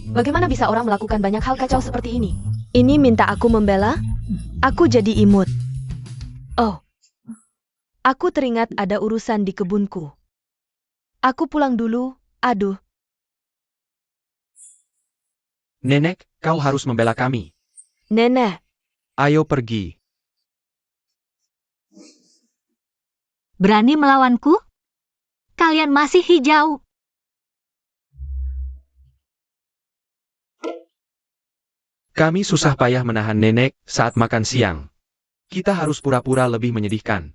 Bagaimana bisa orang melakukan banyak hal kacau seperti ini? Ini minta aku membela? Aku jadi imut. Oh. Aku teringat ada urusan di kebunku. Aku pulang dulu, aduh. Nenek, kau harus membela kami. Nenek, ayo pergi. Berani melawanku? Kalian masih hijau. Kami susah payah menahan nenek saat makan siang. Kita harus pura-pura lebih menyedihkan.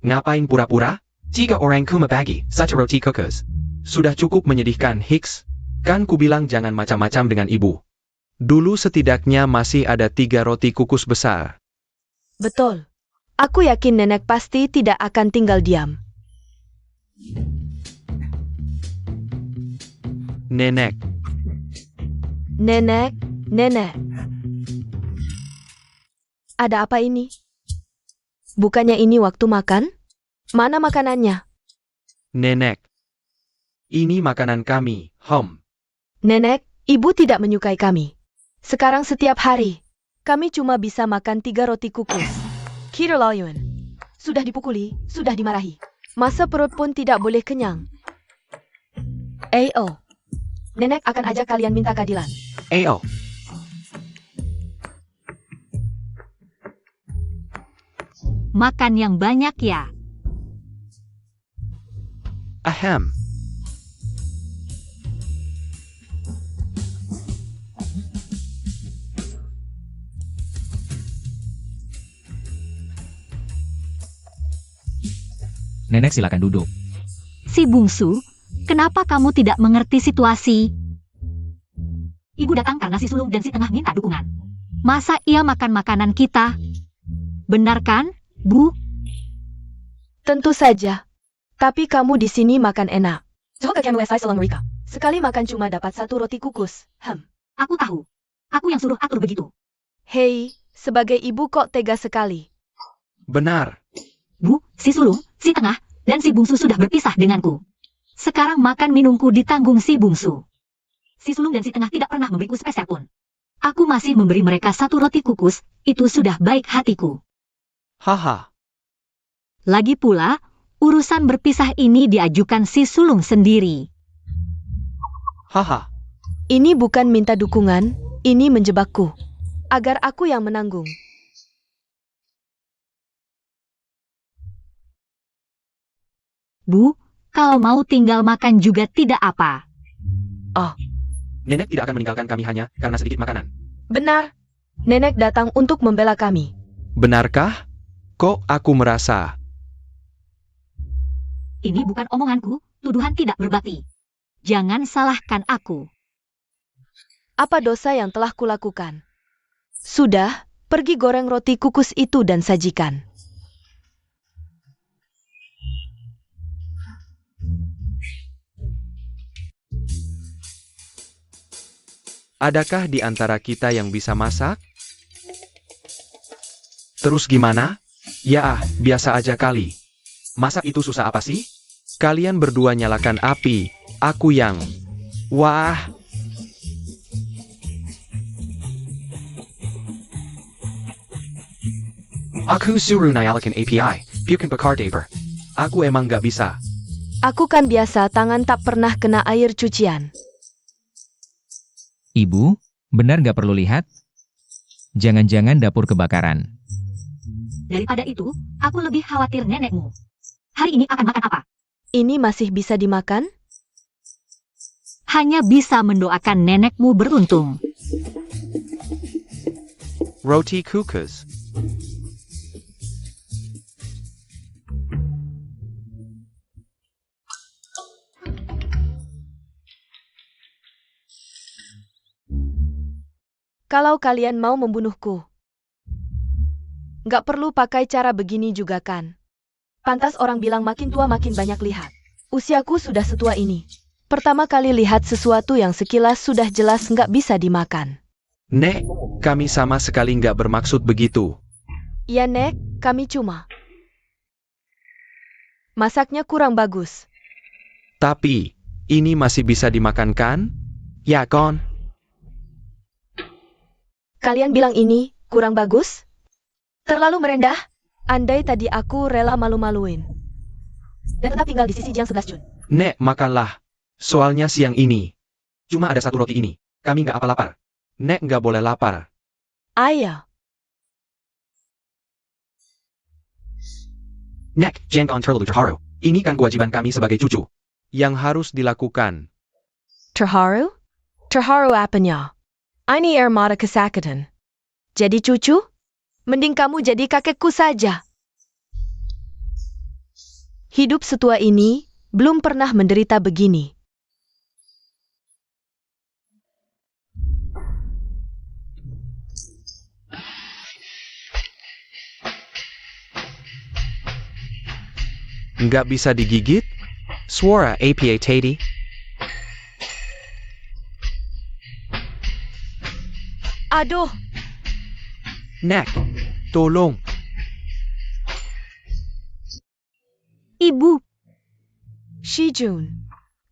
Ngapain pura-pura? 3 orang kumabagi, satu roti kukus. Sudah cukup menyedihkan, Hicks. Kan kubilang jangan macam-macam dengan ibu. Dulu setidaknya masih ada 3 roti kukus besar. Betul. Aku yakin nenek pasti tidak akan tinggal diam. Nenek, Nenek, nenek. Ada apa ini? Bukannya ini waktu makan? Mana makanannya? nenek. Ini makanan kami, Nenek, ibu tidak menyukai kami. Sekarang setiap hari, kami cuma bisa makan 3 roti kukus. Kiraloyun. Sudah dipukuli, sudah dimarahi. Masa perut pun tidak boleh kenyang. Ayo. Nenek akan ajak kalian minta keadilan. Ayo. Makan yang banyak ya. Ahem. Nenek silakan duduk. Si bungsu, kenapa kamu tidak mengerti situasi? Ibu datang karena si sulung dan si tengah minta dukungan. Masa ia makan makanan kita? Benar kan, Bu? Tentu saja. Tapi kamu di sini makan enak. Sekali makan cuma dapat 1 roti kukus. Aku tahu. Aku yang suruh atur begitu. Hei, sebagai ibu kok tega sekali. Benar. Bu, si sulung, si tengah, dan si bungsu sudah berpisah denganku. Sekarang makan minumku ditanggung si bungsu. Si sulung dan si tengah tidak pernah memberiku sepeser pun. Aku masih memberi mereka 1 roti kukus, itu sudah baik hatiku. Haha. Lagi pula, urusan berpisah ini diajukan si sulung sendiri. Haha. Ini bukan minta dukungan, ini menjebakku. Agar aku yang menanggung. Bu, kalau mau tinggal makan juga tidak apa. Nenek tidak akan meninggalkan kami hanya karena sedikit makanan. Benar. Nenek datang untuk membela kami. Benarkah? Kok aku merasa... Ini bukan omonganku, tuduhan tidak berbakti. Jangan salahkan aku. Apa dosa yang telah kulakukan? Sudah, pergi goreng roti kukus itu dan sajikan. Adakah di antara kita yang bisa masak? Terus gimana? Ya, biasa aja kali. Masak itu susah apa sih? Kalian berdua nyalakan api, aku yang... Wah! Aku suruh nyalakan API, bukan bakar daper. Aku emang gak bisa. Aku kan biasa tangan tak pernah kena air cucian. Ibu, benar nggak perlu lihat? Jangan-jangan dapur kebakaran. Daripada itu, aku lebih khawatir nenekmu. Hari ini akan makan apa? Ini masih bisa dimakan? Hanya bisa mendoakan nenekmu beruntung. Roti kukus. Kalau kalian mau membunuhku, nggak perlu pakai cara begini juga kan? Pantas orang bilang makin tua makin banyak lihat. Usiaku sudah setua ini. Pertama kali lihat sesuatu yang sekilas sudah jelas nggak bisa dimakan. Nek, kami sama sekali nggak bermaksud begitu. Ya Nek, kami cuma. Masaknya kurang bagus. Tapi, ini masih bisa dimakan kan? Ya kon? Kalian bilang ini kurang bagus? Terlalu merendah? Andai tadi aku rela malu-maluin. Dan tetap tinggal di sisi jam 11 Jun. Nek, makanlah. Soalnya siang ini. Cuma ada 1 roti ini. Kami nggak apa lapar. Nek nggak boleh lapar. Ayah. Nek, jangan terlalu terharu. Ini kan kewajiban kami sebagai cucu. Yang harus dilakukan. Terharu? Terharu apanya? Ini armada kesakatan. Jadi cucu? Mending kamu jadi kakekku saja. Hidup setua ini belum pernah menderita begini. Nggak bisa digigit? Suara APA Teddy. Aduh, Nek, tolong. Ibu, Shijun,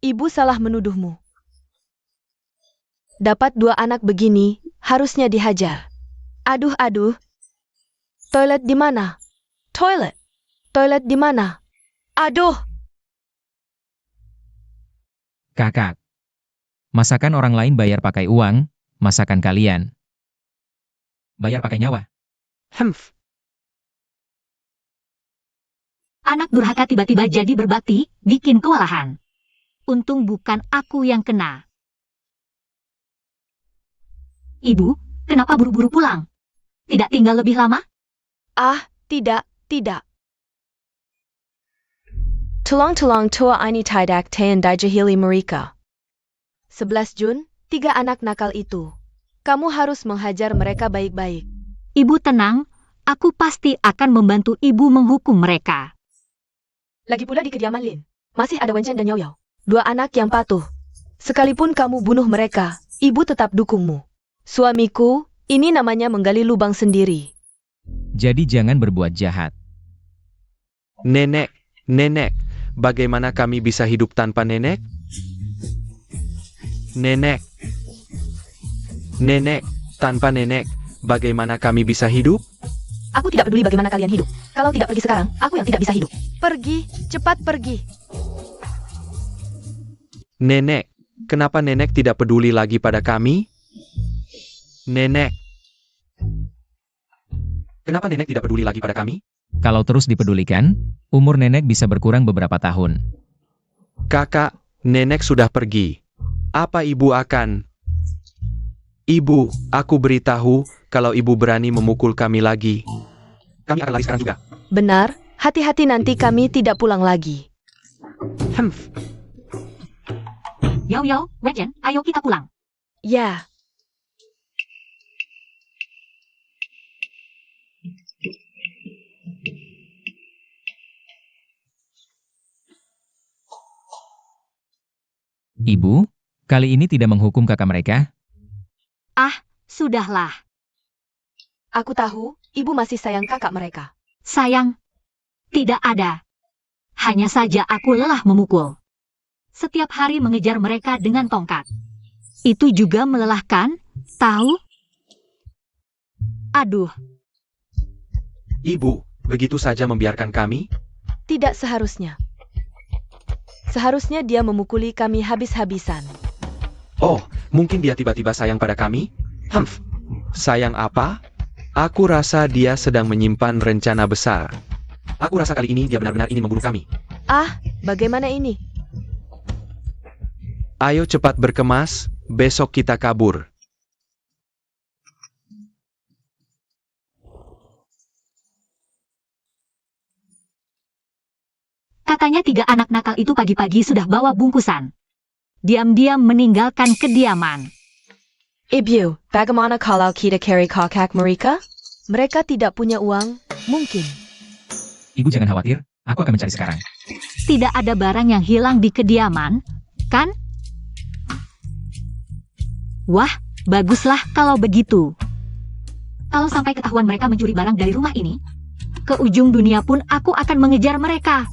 ibu salah menuduhmu. Dapat 2 anak begini, harusnya dihajar. Aduh. Toilet di mana? Toilet. Toilet di mana? Aduh. Kakak. Masakan orang lain bayar pakai uang, masakan kalian bayar pakai nyawa. Hemph. anak durhaka tiba-tiba jadi berbakti, bikin kewalahan. Untung bukan aku yang kena. Ibu, kenapa buru-buru pulang? Tidak tinggal lebih lama? Ah, tidak. Tulang tua ini tidak tayan dijahili mereka. 11 Jun, 3 anak nakal itu. Kamu harus menghajar mereka baik-baik. Ibu tenang, aku pasti akan membantu ibu menghukum mereka. Lagi pula di kediaman Lin, masih ada Wenchen dan Yao Yao. 2 anak yang patuh. Sekalipun kamu bunuh mereka, ibu tetap dukungmu. Suamiku, ini namanya menggali lubang sendiri. Jadi jangan berbuat jahat. Nenek, bagaimana kami bisa hidup tanpa nenek? Nenek, tanpa nenek, bagaimana kami bisa hidup? Aku tidak peduli bagaimana kalian hidup. Kalau tidak pergi sekarang, aku yang tidak bisa hidup. Pergi, cepat pergi. Nenek, kenapa nenek tidak peduli lagi pada kami? Nenek. Kenapa nenek tidak peduli lagi pada kami? Kalau terus dipedulikan, umur nenek bisa berkurang beberapa tahun. Kakak, nenek sudah pergi. Apa ibu akan? Ibu, aku beritahu, kalau ibu berani memukul kami lagi, kami akan lari sekarang juga. Benar, hati-hati nanti kami tidak pulang lagi. Hemph. Yao Yao, Wenchen, ayo kita pulang. Ya. Ibu, kali ini tidak menghukum kakak mereka? Sudahlah, Aku tahu, ibu masih sayang kakak mereka. sayang. Tidak ada. Hanya saja aku lelah memukul. Setiap hari mengejar mereka dengan tongkat. Itu juga melelahkan, tahu? Aduh, Ibu, begitu saja membiarkan kami? Tidak seharusnya. Seharusnya dia memukuli kami habis-habisan. Oh, mungkin dia tiba-tiba sayang pada kami? Hemph. Sayang apa? Aku rasa dia sedang menyimpan rencana besar. Aku rasa kali ini dia benar-benar ingin memburu kami. Ah, bagaimana ini? Ayo cepat berkemas, besok kita kabur. katanya 3 anak nakal itu pagi-pagi sudah bawa bungkusan. Diam-diam meninggalkan kediaman. Ibu, bagaimana kalau kita carry kakak mereka? Mereka tidak punya uang, mungkin. Ibu jangan khawatir, aku akan mencari sekarang. Tidak ada barang yang hilang di kediaman, kan? Wah, baguslah kalau begitu. Kalau sampai ketahuan mereka mencuri barang dari rumah ini, ke ujung dunia pun aku akan mengejar mereka.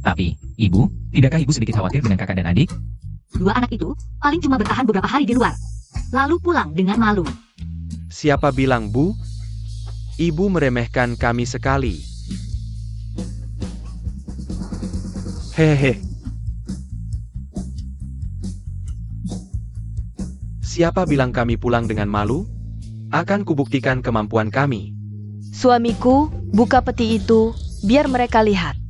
Tapi, ibu, tidakkah ibu sedikit khawatir dengan kakak dan adik? 2 anak itu paling cuma bertahan beberapa hari di luar, lalu pulang dengan malu. Siapa bilang, Bu? Ibu meremehkan kami sekali. Hehe. Siapa bilang kami pulang dengan malu? Akan kubuktikan kemampuan kami. Suamiku, buka peti itu, biar mereka lihat.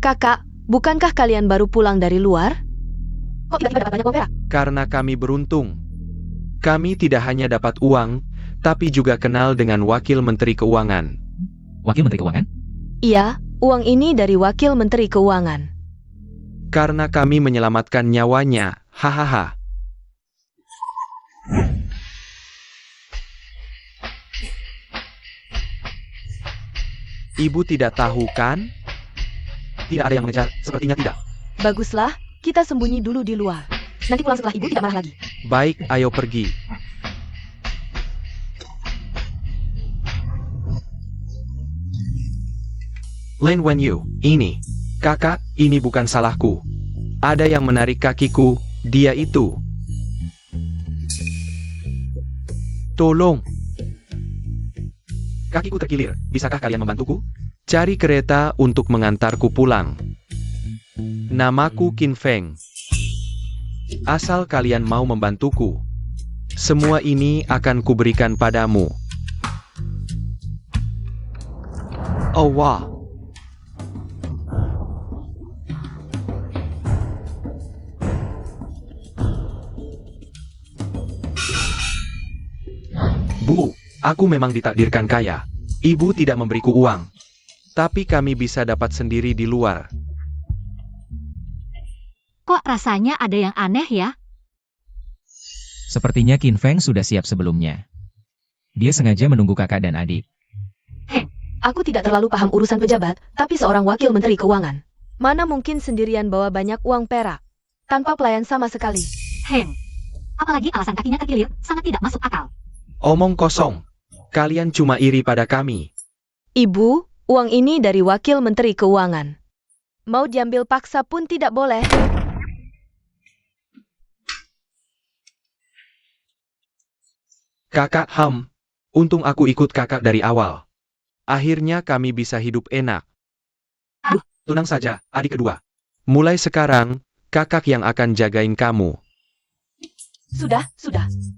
Kakak, bukankah kalian baru pulang dari luar? Kok tiba-tiba dapat banyak uang perak? Karena kami beruntung. Kami tidak hanya dapat uang, tapi juga kenal dengan Wakil Menteri Keuangan. Wakil Menteri Keuangan? Iya, uang ini dari Wakil Menteri Keuangan. Karena kami menyelamatkan nyawanya, hahaha. Ibu tidak tahu kan? Tidak ada yang mengejar, sepertinya tidak. Baguslah, kita sembunyi dulu di luar. Nanti pulang setelah ibu tidak marah lagi. Baik, ayo pergi. Lin Wenyu, ini. Kakak, ini bukan salahku. Ada yang menarik kakiku, dia itu. Tolong. Kakiku terkilir, bisakah kalian membantuku? Cari kereta untuk mengantarku pulang. Namaku Qin Feng. Asal kalian mau membantuku, semua ini akan kuberikan padamu. Oh wah. Bu, aku memang ditakdirkan kaya. Ibu tidak memberiku uang. Tapi kami bisa dapat sendiri di luar. Kok rasanya ada yang aneh ya? Sepertinya Qin Feng sudah siap sebelumnya. Dia sengaja menunggu kakak dan adik. Aku tidak terlalu paham urusan pejabat, tapi seorang wakil menteri keuangan. Mana mungkin sendirian bawa banyak uang perak, tanpa pelayan sama sekali. Apalagi alasan kakinya terkilir, sangat tidak masuk akal. Omong kosong. Kalian cuma iri pada kami. Ibu, uang ini dari wakil menteri keuangan. Mau diambil paksa pun tidak boleh. Kakak untung aku ikut kakak dari awal. Akhirnya kami bisa hidup enak. Tenang saja, adik kedua. Mulai sekarang, kakak yang akan jagain kamu. Sudah.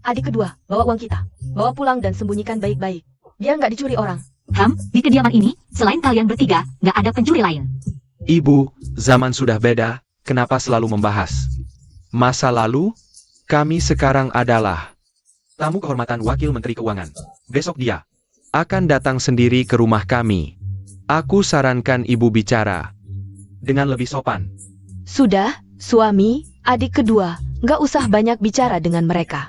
Adik kedua, bawa uang kita. Bawa pulang dan sembunyikan baik-baik. Biar nggak dicuri orang. Di kediaman ini, selain kalian bertiga, nggak ada pencuri lain. Ibu, zaman sudah beda, kenapa selalu membahas masa lalu? Kami sekarang adalah Tamu kehormatan Wakil Menteri Keuangan. Besok dia akan datang sendiri ke rumah kami. Aku sarankan ibu bicara dengan lebih sopan. Sudah, suami, adik kedua, nggak usah banyak bicara dengan mereka.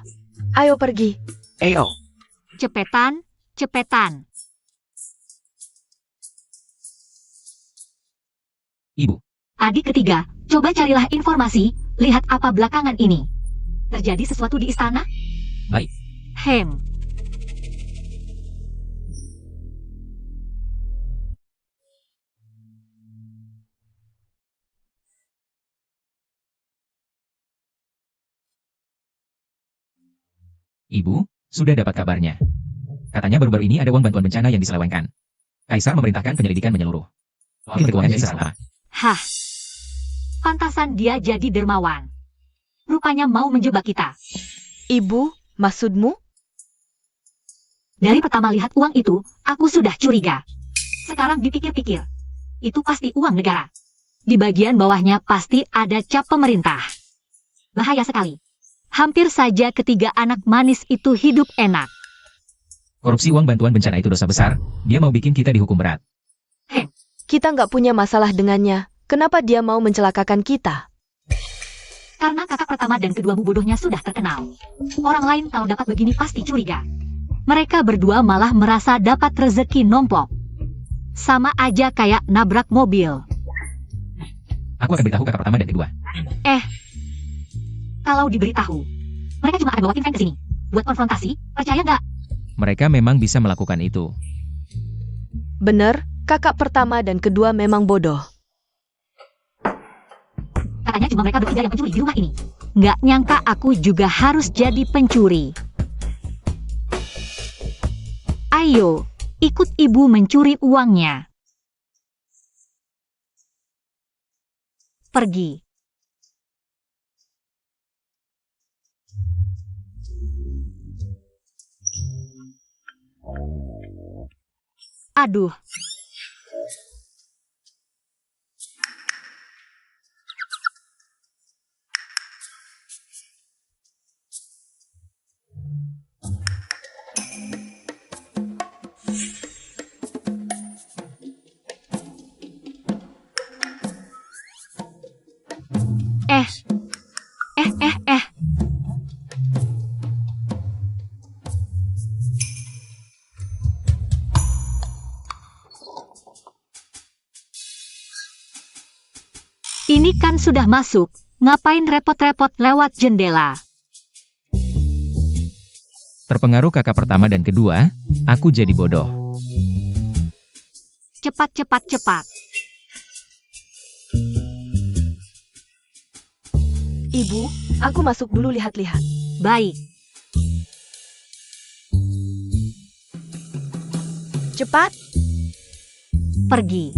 Ayo pergi. Ayo. Cepetan. Ibu, Adik ketiga, coba carilah informasi, lihat apa belakangan ini. Terjadi sesuatu di istana? baik. Ibu, sudah dapat kabarnya. Katanya baru-baru ini ada uang bantuan bencana yang diselewengkan. Kaisar memerintahkan penyelidikan menyeluruh. Wakil Menteri Keuangan jadi salah. Hah, pantasan dia jadi dermawan. Rupanya mau menjebak kita. Ibu, maksudmu? Dari pertama lihat uang itu, aku sudah curiga. Sekarang dipikir-pikir, itu pasti uang negara. Di bagian bawahnya pasti ada cap pemerintah. Bahaya sekali. Hampir saja ketiga anak manis itu hidup enak. Korupsi uang bantuan bencana itu dosa besar, dia mau bikin kita dihukum berat. Kita nggak punya masalah dengannya. Kenapa dia mau mencelakakan kita? Karena kakak pertama dan kedua bodohnya sudah terkenal. Orang lain kalau dapat begini pasti curiga. Mereka berdua malah merasa dapat rezeki nomplok. Sama aja kayak nabrak mobil. Aku akan beritahu kakak pertama dan kedua. Kalau diberitahu, mereka cuma akan bawa Qin Feng ke sini. Buat konfrontasi, percaya nggak? Mereka memang bisa melakukan itu. Bener, kakak pertama dan kedua memang bodoh. Katanya cuma mereka bertiga yang pencuri di rumah ini. Nggak nyangka aku juga harus jadi pencuri. Ayo, ikut ibu mencuri uangnya. Pergi. Aduh. Kan sudah masuk, ngapain repot-repot lewat jendela? Terpengaruh kakak pertama dan kedua, aku jadi bodoh. Cepat, cepat, cepat. Ibu, aku masuk dulu lihat-lihat. Baik. Cepat. Pergi.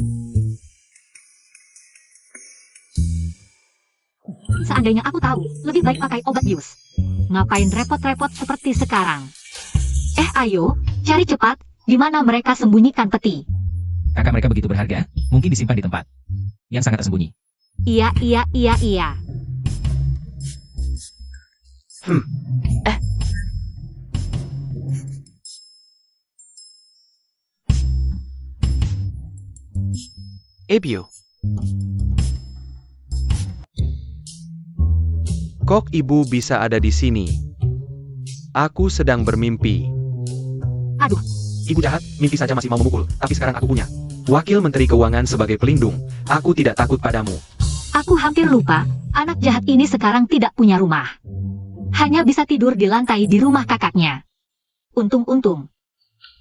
Seandainya aku tahu, lebih baik pakai obat bius. Ngapain repot-repot seperti sekarang? Ayo, cari cepat, di mana mereka sembunyikan peti. Kakak mereka begitu berharga, mungkin disimpan di tempat yang sangat tersembunyi. Iya. Ebio. Kok ibu bisa ada di sini? Aku sedang bermimpi. Aduh. Ibu jahat, mimpi saja masih mau memukul, tapi sekarang aku punya. Wakil Menteri Keuangan sebagai pelindung, aku tidak takut padamu. Aku hampir lupa, anak jahat ini sekarang tidak punya rumah. Hanya bisa tidur di lantai di rumah kakaknya. Untung-untung.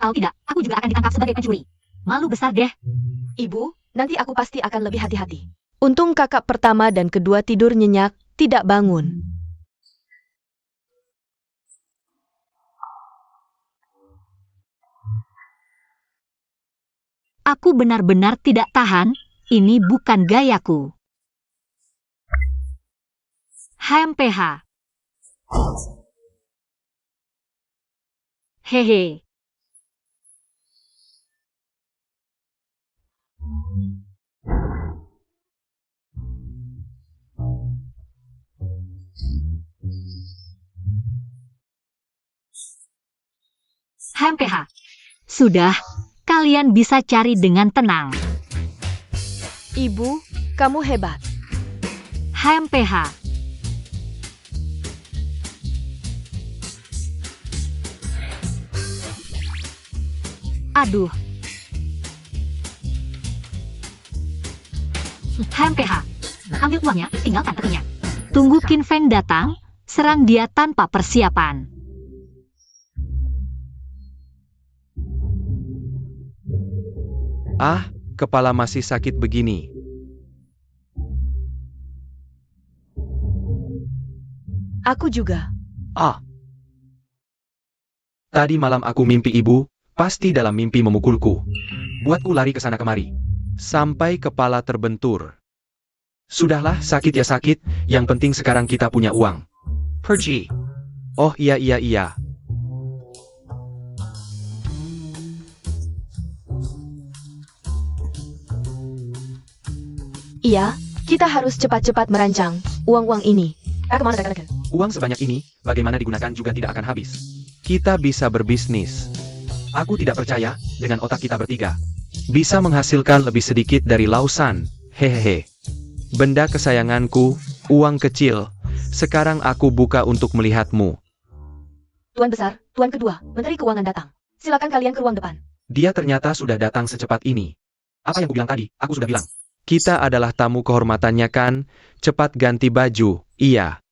Kalau tidak, aku juga akan ditangkap sebagai pencuri. Malu besar deh. Ibu, nanti aku pasti akan lebih hati-hati. Untung kakak pertama dan kedua tidur nyenyak, tidak bangun. Aku benar-benar tidak tahan, ini bukan gayaku. HMPH. Hehe. HMPH. Sudah, kalian bisa cari dengan tenang. Ibu, kamu hebat. HMPH. Aduh. HMPH. Ambil uangnya, tinggalkan petinya. Tunggu Qin Feng datang, serang dia tanpa persiapan. Ah, kepala masih sakit begini. Aku juga. Ah. Tadi malam aku mimpi ibu, pasti dalam mimpi memukulku. Buatku lari ke sana kemari. Sampai kepala terbentur. Sudahlah, sakit ya sakit, yang penting sekarang kita punya uang. Pergi. Oh iya. Iya, kita harus cepat-cepat merancang uang-uang ini. Kemana rekan-rekan? Uang sebanyak ini, bagaimana digunakan juga tidak akan habis. Kita bisa berbisnis. Aku tidak percaya, dengan otak kita bertiga. Bisa menghasilkan lebih sedikit dari Lausan. Hehehe. Benda kesayanganku, uang kecil. Sekarang aku buka untuk melihatmu. Tuan besar, tuan kedua, Menteri Keuangan datang. Silakan kalian ke ruang depan. Dia ternyata sudah datang secepat ini. Apa yang kubilang tadi, aku sudah bilang. Kita adalah tamu kehormatannya kan? Cepat ganti baju, iya.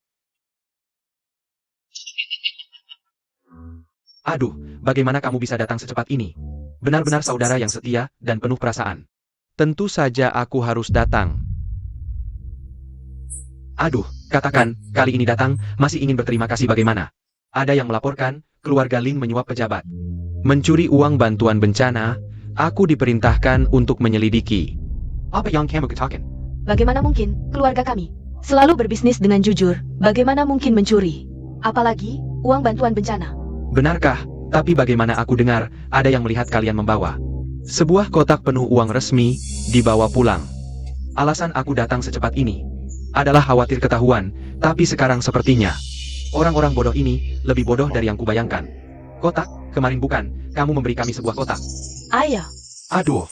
Aduh, bagaimana kamu bisa datang secepat ini? Benar-benar saudara yang setia dan penuh perasaan. Tentu saja aku harus datang. Aduh, katakan, kali ini datang, masih ingin berterima kasih bagaimana? Ada yang melaporkan, keluarga Lin menyuap pejabat. Mencuri uang bantuan bencana, aku diperintahkan untuk menyelidiki. Apa yang kamu katakan? Bagaimana mungkin, keluarga kami selalu berbisnis dengan jujur, bagaimana mungkin mencuri? Apalagi, uang bantuan bencana. Benarkah? Tapi bagaimana aku dengar, ada yang melihat kalian membawa sebuah kotak penuh uang resmi, dibawa pulang. Alasan aku datang secepat ini adalah khawatir ketahuan, tapi sekarang sepertinya orang-orang bodoh ini lebih bodoh dari yang kubayangkan. Kotak, kemarin bukan, kamu memberi kami sebuah kotak. Ayah. Aduh,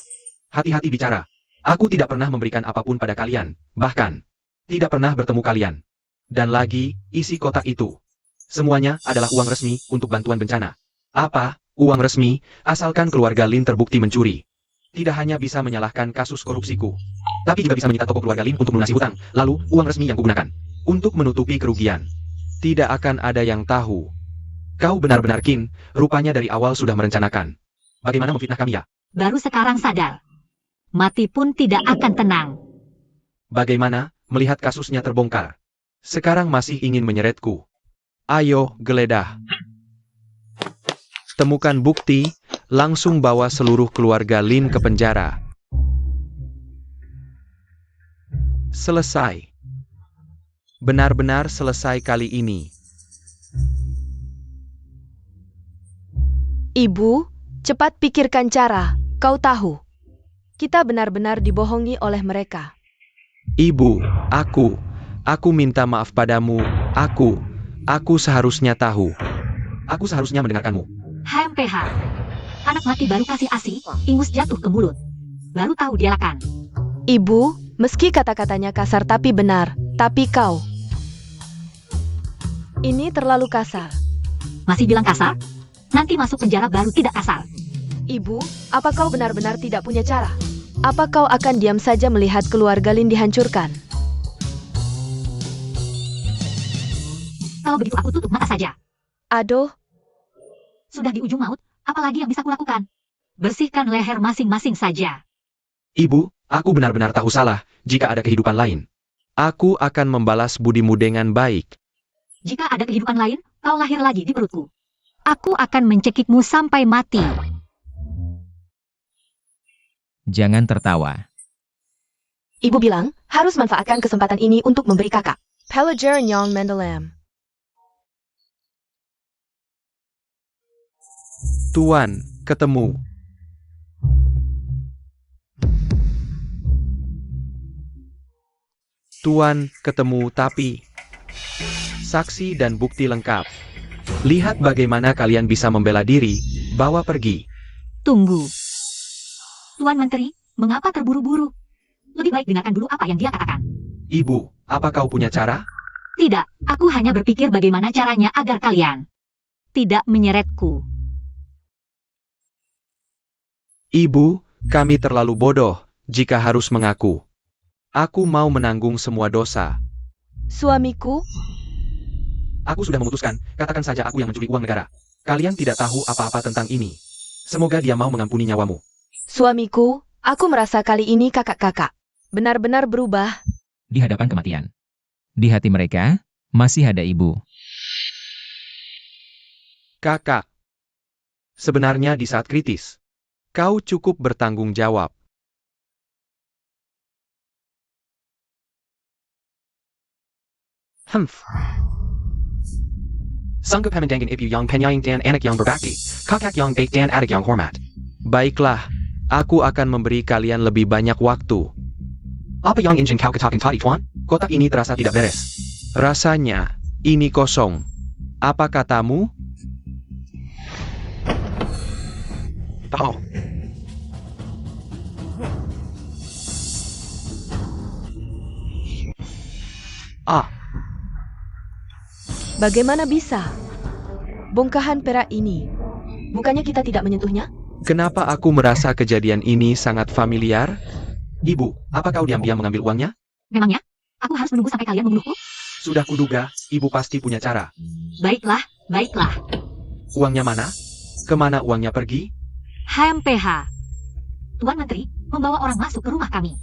hati-hati bicara. Aku tidak pernah memberikan apapun pada kalian, bahkan tidak pernah bertemu kalian. Dan lagi, isi kotak itu semuanya adalah uang resmi untuk bantuan bencana. Apa? Uang resmi, asalkan keluarga Lin terbukti mencuri. tidak hanya bisa menyalahkan kasus korupsiku, tapi juga bisa menyita toko keluarga Lin untuk melunasi hutang, lalu uang resmi yang kugunakan untuk menutupi kerugian. Tidak akan ada yang tahu. Kau benar-benar Kin, rupanya dari awal sudah merencanakan. Bagaimana memfitnah kami ya? Baru sekarang sadar. Mati pun tidak akan tenang. Bagaimana melihat kasusnya terbongkar? Sekarang masih ingin menyeretku. Ayo, geledah. Temukan bukti, langsung bawa seluruh keluarga Lin ke penjara. Selesai. Benar-benar selesai kali ini. Ibu, cepat pikirkan cara. Kau tahu, kita benar-benar dibohongi oleh mereka. Ibu, aku minta maaf padamu, aku seharusnya tahu. Aku seharusnya mendengarkanmu. HMPH. Anak mati baru kasih ASI, ingus jatuh ke mulut. Baru tahu dialakan. Ibu, meski kata-katanya kasar tapi benar, tapi kau. Ini terlalu kasar. Masih bilang kasar? Nanti masuk penjara baru tidak kasar. Ibu, apa kau benar-benar tidak punya cara? Apa kau akan diam saja melihat keluarga Lin dihancurkan? Kalau begitu aku tutup mata saja. Aduh, Sudah di ujung maut, apalagi yang bisa kulakukan? Bersihkan leher masing-masing saja. Ibu, aku benar-benar tahu salah jika ada kehidupan lain. Aku akan membalas budimu dengan baik. Jika ada kehidupan lain, kau lahir lagi di perutku. Aku akan mencekikmu sampai mati. Jangan tertawa. ibu bilang, harus manfaatkan kesempatan ini untuk memberi kakak. Pelajar Nyong Mendelam. Tuan, ketemu. Tuan, ketemu tapi... Saksi dan bukti lengkap. Lihat bagaimana kalian bisa membela diri, bawa pergi. Tunggu. Tuan Menteri, mengapa terburu-buru? Lebih baik dengarkan dulu apa yang dia katakan. Ibu, apa kau punya cara? Tidak, aku hanya berpikir bagaimana caranya agar kalian tidak menyeretku. Ibu, kami terlalu bodoh jika harus mengaku. Aku mau menanggung semua dosa. Suamiku, Aku sudah memutuskan, katakan saja aku yang mencuri uang negara. Kalian tidak tahu apa-apa tentang ini. Semoga dia mau mengampuni nyawamu. suamiku, aku merasa kali ini kakak-kakak benar-benar berubah. Di hadapan kematian. Di hati mereka, masih ada ibu. Kakak. Sebenarnya di saat kritis, kau cukup bertanggung jawab. Sanggup hamendangin ibu yang penyayang dan anak yang berbakti, kakak yang baik dan adik yang hormat. Baiklah, aku akan memberi kalian lebih banyak waktu. Apa yang ingin kau katakan tadi, Tuan? Kotak ini terasa tidak beres. Rasanya, ini kosong. Apa katamu? Oh. Ah, Bagaimana bisa? Bongkahan perak ini. Bukannya kita tidak menyentuhnya? kenapa aku merasa kejadian ini sangat familiar? Ibu, apa kau diam-diam mengambil uangnya? Memangnya, aku harus menunggu sampai kalian membunuhku? Sudah kuduga, ibu pasti punya cara. Baiklah, baiklah. Uangnya mana? Kemana uangnya pergi? HMPH. Tuan Menteri membawa orang masuk ke rumah kami.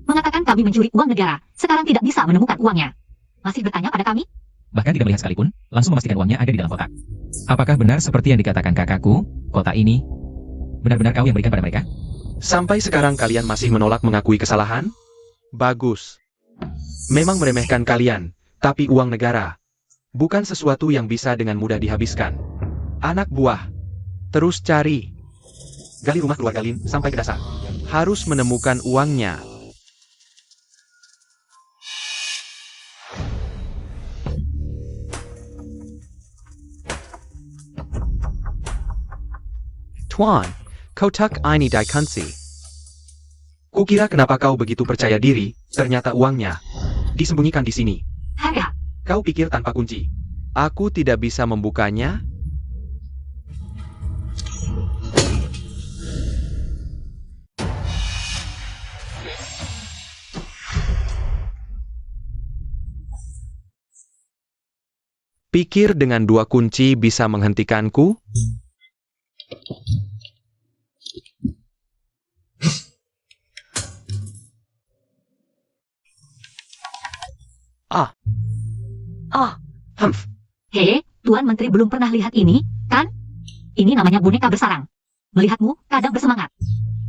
Mengatakan kami mencuri uang negara, sekarang tidak bisa menemukan uangnya. Masih bertanya pada kami? Bahkan tidak melihat sekalipun, langsung memastikan uangnya ada di dalam kotak. Apakah benar seperti yang dikatakan kakakku, kotak ini benar-benar kau yang berikan pada mereka? Sampai sekarang kalian masih menolak mengakui kesalahan? Bagus. Memang meremehkan kalian, tapi uang negara bukan sesuatu yang bisa dengan mudah dihabiskan. Anak buah, terus cari. Gali rumah keluarga Lin sampai ke dasar. Harus menemukan uangnya. Tuan, kotak ini dikunci. Kukira kenapa kau begitu percaya diri, ternyata uangnya disembunyikan di sini. HMPH. Kau pikir tanpa kunci aku tidak bisa membukanya? Pikir dengan 2 kunci bisa menghentikanku? Ah, Humph. Hehe, Tuan Menteri belum pernah lihat ini, kan? Ini namanya boneka bersarang. Melihatmu, kadang bersemangat.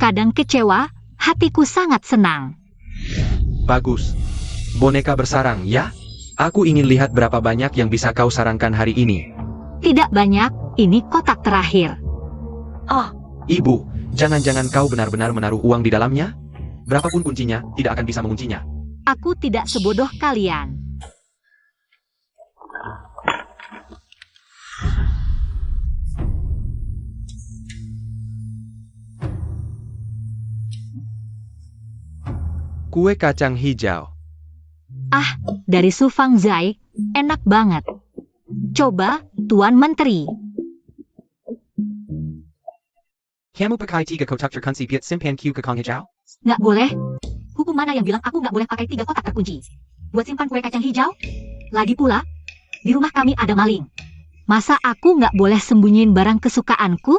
Kadang kecewa, hatiku sangat senang. Bagus. Boneka bersarang, ya? Aku ingin lihat berapa banyak yang bisa kau sarangkan hari ini. Tidak banyak, ini kotak terakhir. Ibu, jangan-jangan kau benar-benar menaruh uang di dalamnya? Berapapun kuncinya, tidak akan bisa menguncinya. Aku tidak sebodoh kalian. Kue kacang hijau. Dari Su Fang Zai, enak banget. Coba, Tuan Menteri. Kamu pakai 3 kotak terkunci buat simpan kue kacang hijau? Nggak boleh. Hukum mana yang bilang aku nggak boleh pakai 3 kotak terkunci? Buat simpan kue kacang hijau? Lagi pula, di rumah kami ada maling. Masa aku nggak boleh sembunyiin barang kesukaanku?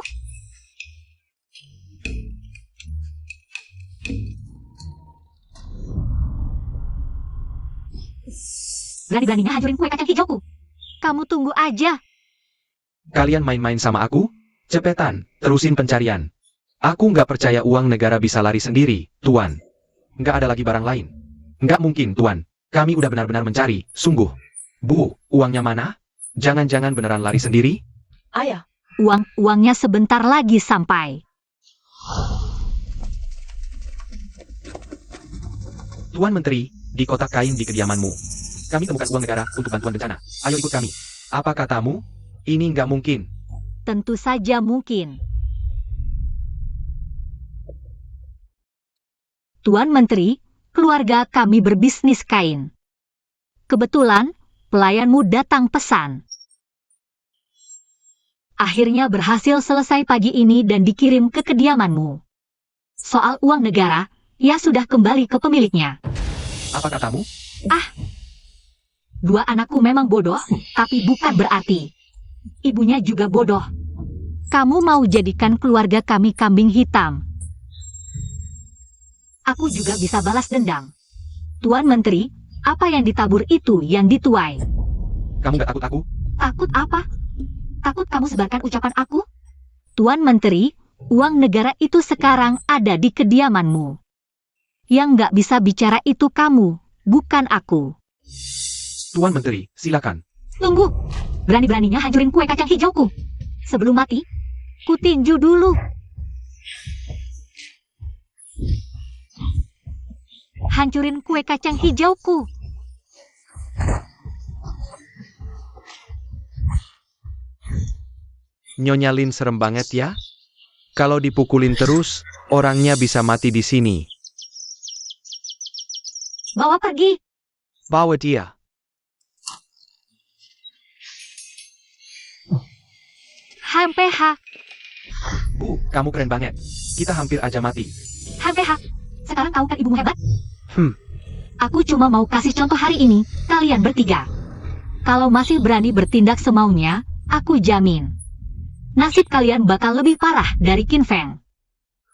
Berani-beraninya hancurin kue kacang hijauku. Kamu tunggu aja. Kalian main-main sama aku? Cepetan, terusin pencarian. Aku nggak percaya uang negara bisa lari sendiri, Tuan. Nggak ada lagi barang lain. Nggak mungkin, Tuan. Kami udah benar-benar mencari, sungguh. Bu, uangnya mana? Jangan-jangan beneran lari sendiri? Ayah. Uangnya sebentar lagi sampai. Tuan Menteri, di kotak kain di kediamanmu. Kami temukan uang negara untuk bantuan bencana. Ayo ikut kami. Apa katamu? Ini nggak mungkin. Tentu saja mungkin. Tuan Menteri, keluarga kami berbisnis kain. Kebetulan, pelayanmu datang pesan. Akhirnya berhasil selesai pagi ini dan dikirim ke kediamanmu. Soal uang negara, ya sudah kembali ke pemiliknya. Apa katamu? Dua anakku memang bodoh, tapi bukan berarti ibunya juga bodoh. Kamu mau jadikan keluarga kami kambing hitam. Aku juga bisa balas dendam. Tuan Menteri, apa yang ditabur itu yang dituai? Kamu nggak takut aku? Takut apa? Takut kamu sebarkan ucapan aku? Tuan Menteri, uang negara itu sekarang ada di kediamanmu. Yang nggak bisa bicara itu kamu, bukan aku. Tuan Menteri, silakan. Tunggu, berani-beraninya hancurin kue kacang hijauku. Sebelum mati, ku tinju dulu. Hancurin kue kacang hijauku. Nyonya Lin serem banget ya. Kalau dipukulin terus, orangnya bisa mati di sini. Bawa pergi. Bawa dia. HMPH. Bu, kamu keren banget. Kita hampir aja mati. HMPH. Sekarang tahu kan ibumu hebat? Hmm. Aku cuma mau kasih contoh hari ini, kalian bertiga. Kalau masih berani bertindak semaunya, aku jamin. Nasib kalian bakal lebih parah dari Qin Feng.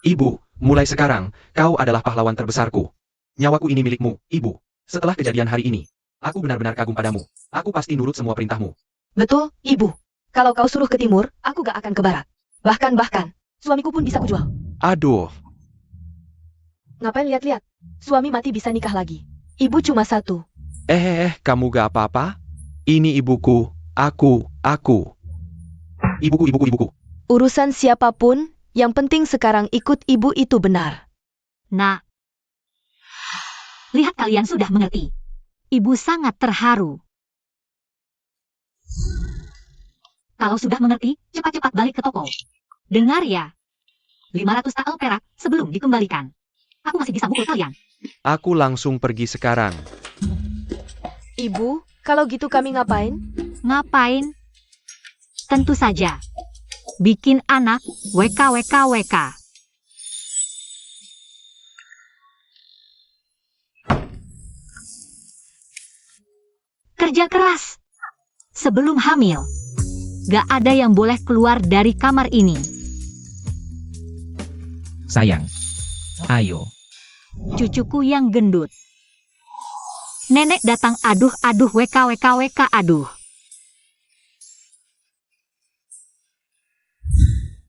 Ibu, mulai sekarang, kau adalah pahlawan terbesarku. Nyawaku ini milikmu, Ibu. Setelah kejadian hari ini, aku benar-benar kagum padamu. Aku pasti nurut semua perintahmu. Betul, Ibu. Kalau kau suruh ke timur, aku gak akan ke barat. Bahkan, suamiku pun bisa kujual. Aduh, Ngapain lihat-lihat? Suami mati bisa nikah lagi. Ibu cuma satu. kamu gak apa-apa? Ini ibuku, aku. Ibuku. Urusan siapapun, yang penting sekarang ikut ibu itu benar. Nah, lihat kalian sudah mengerti. Ibu sangat terharu. Kalau sudah mengerti, cepat-cepat balik ke toko. Dengar ya, 500 tael perak sebelum dikembalikan. Aku masih bisa mukul kalian. Aku langsung pergi sekarang. Ibu, kalau gitu kami ngapain? Ngapain? Tentu saja. Bikin anak WKWKWK. Kerja keras. sebelum hamil. Gak ada yang boleh keluar dari kamar ini. Sayang. Ayo. Cucuku yang gendut. Nenek datang, aduh, WK, aduh.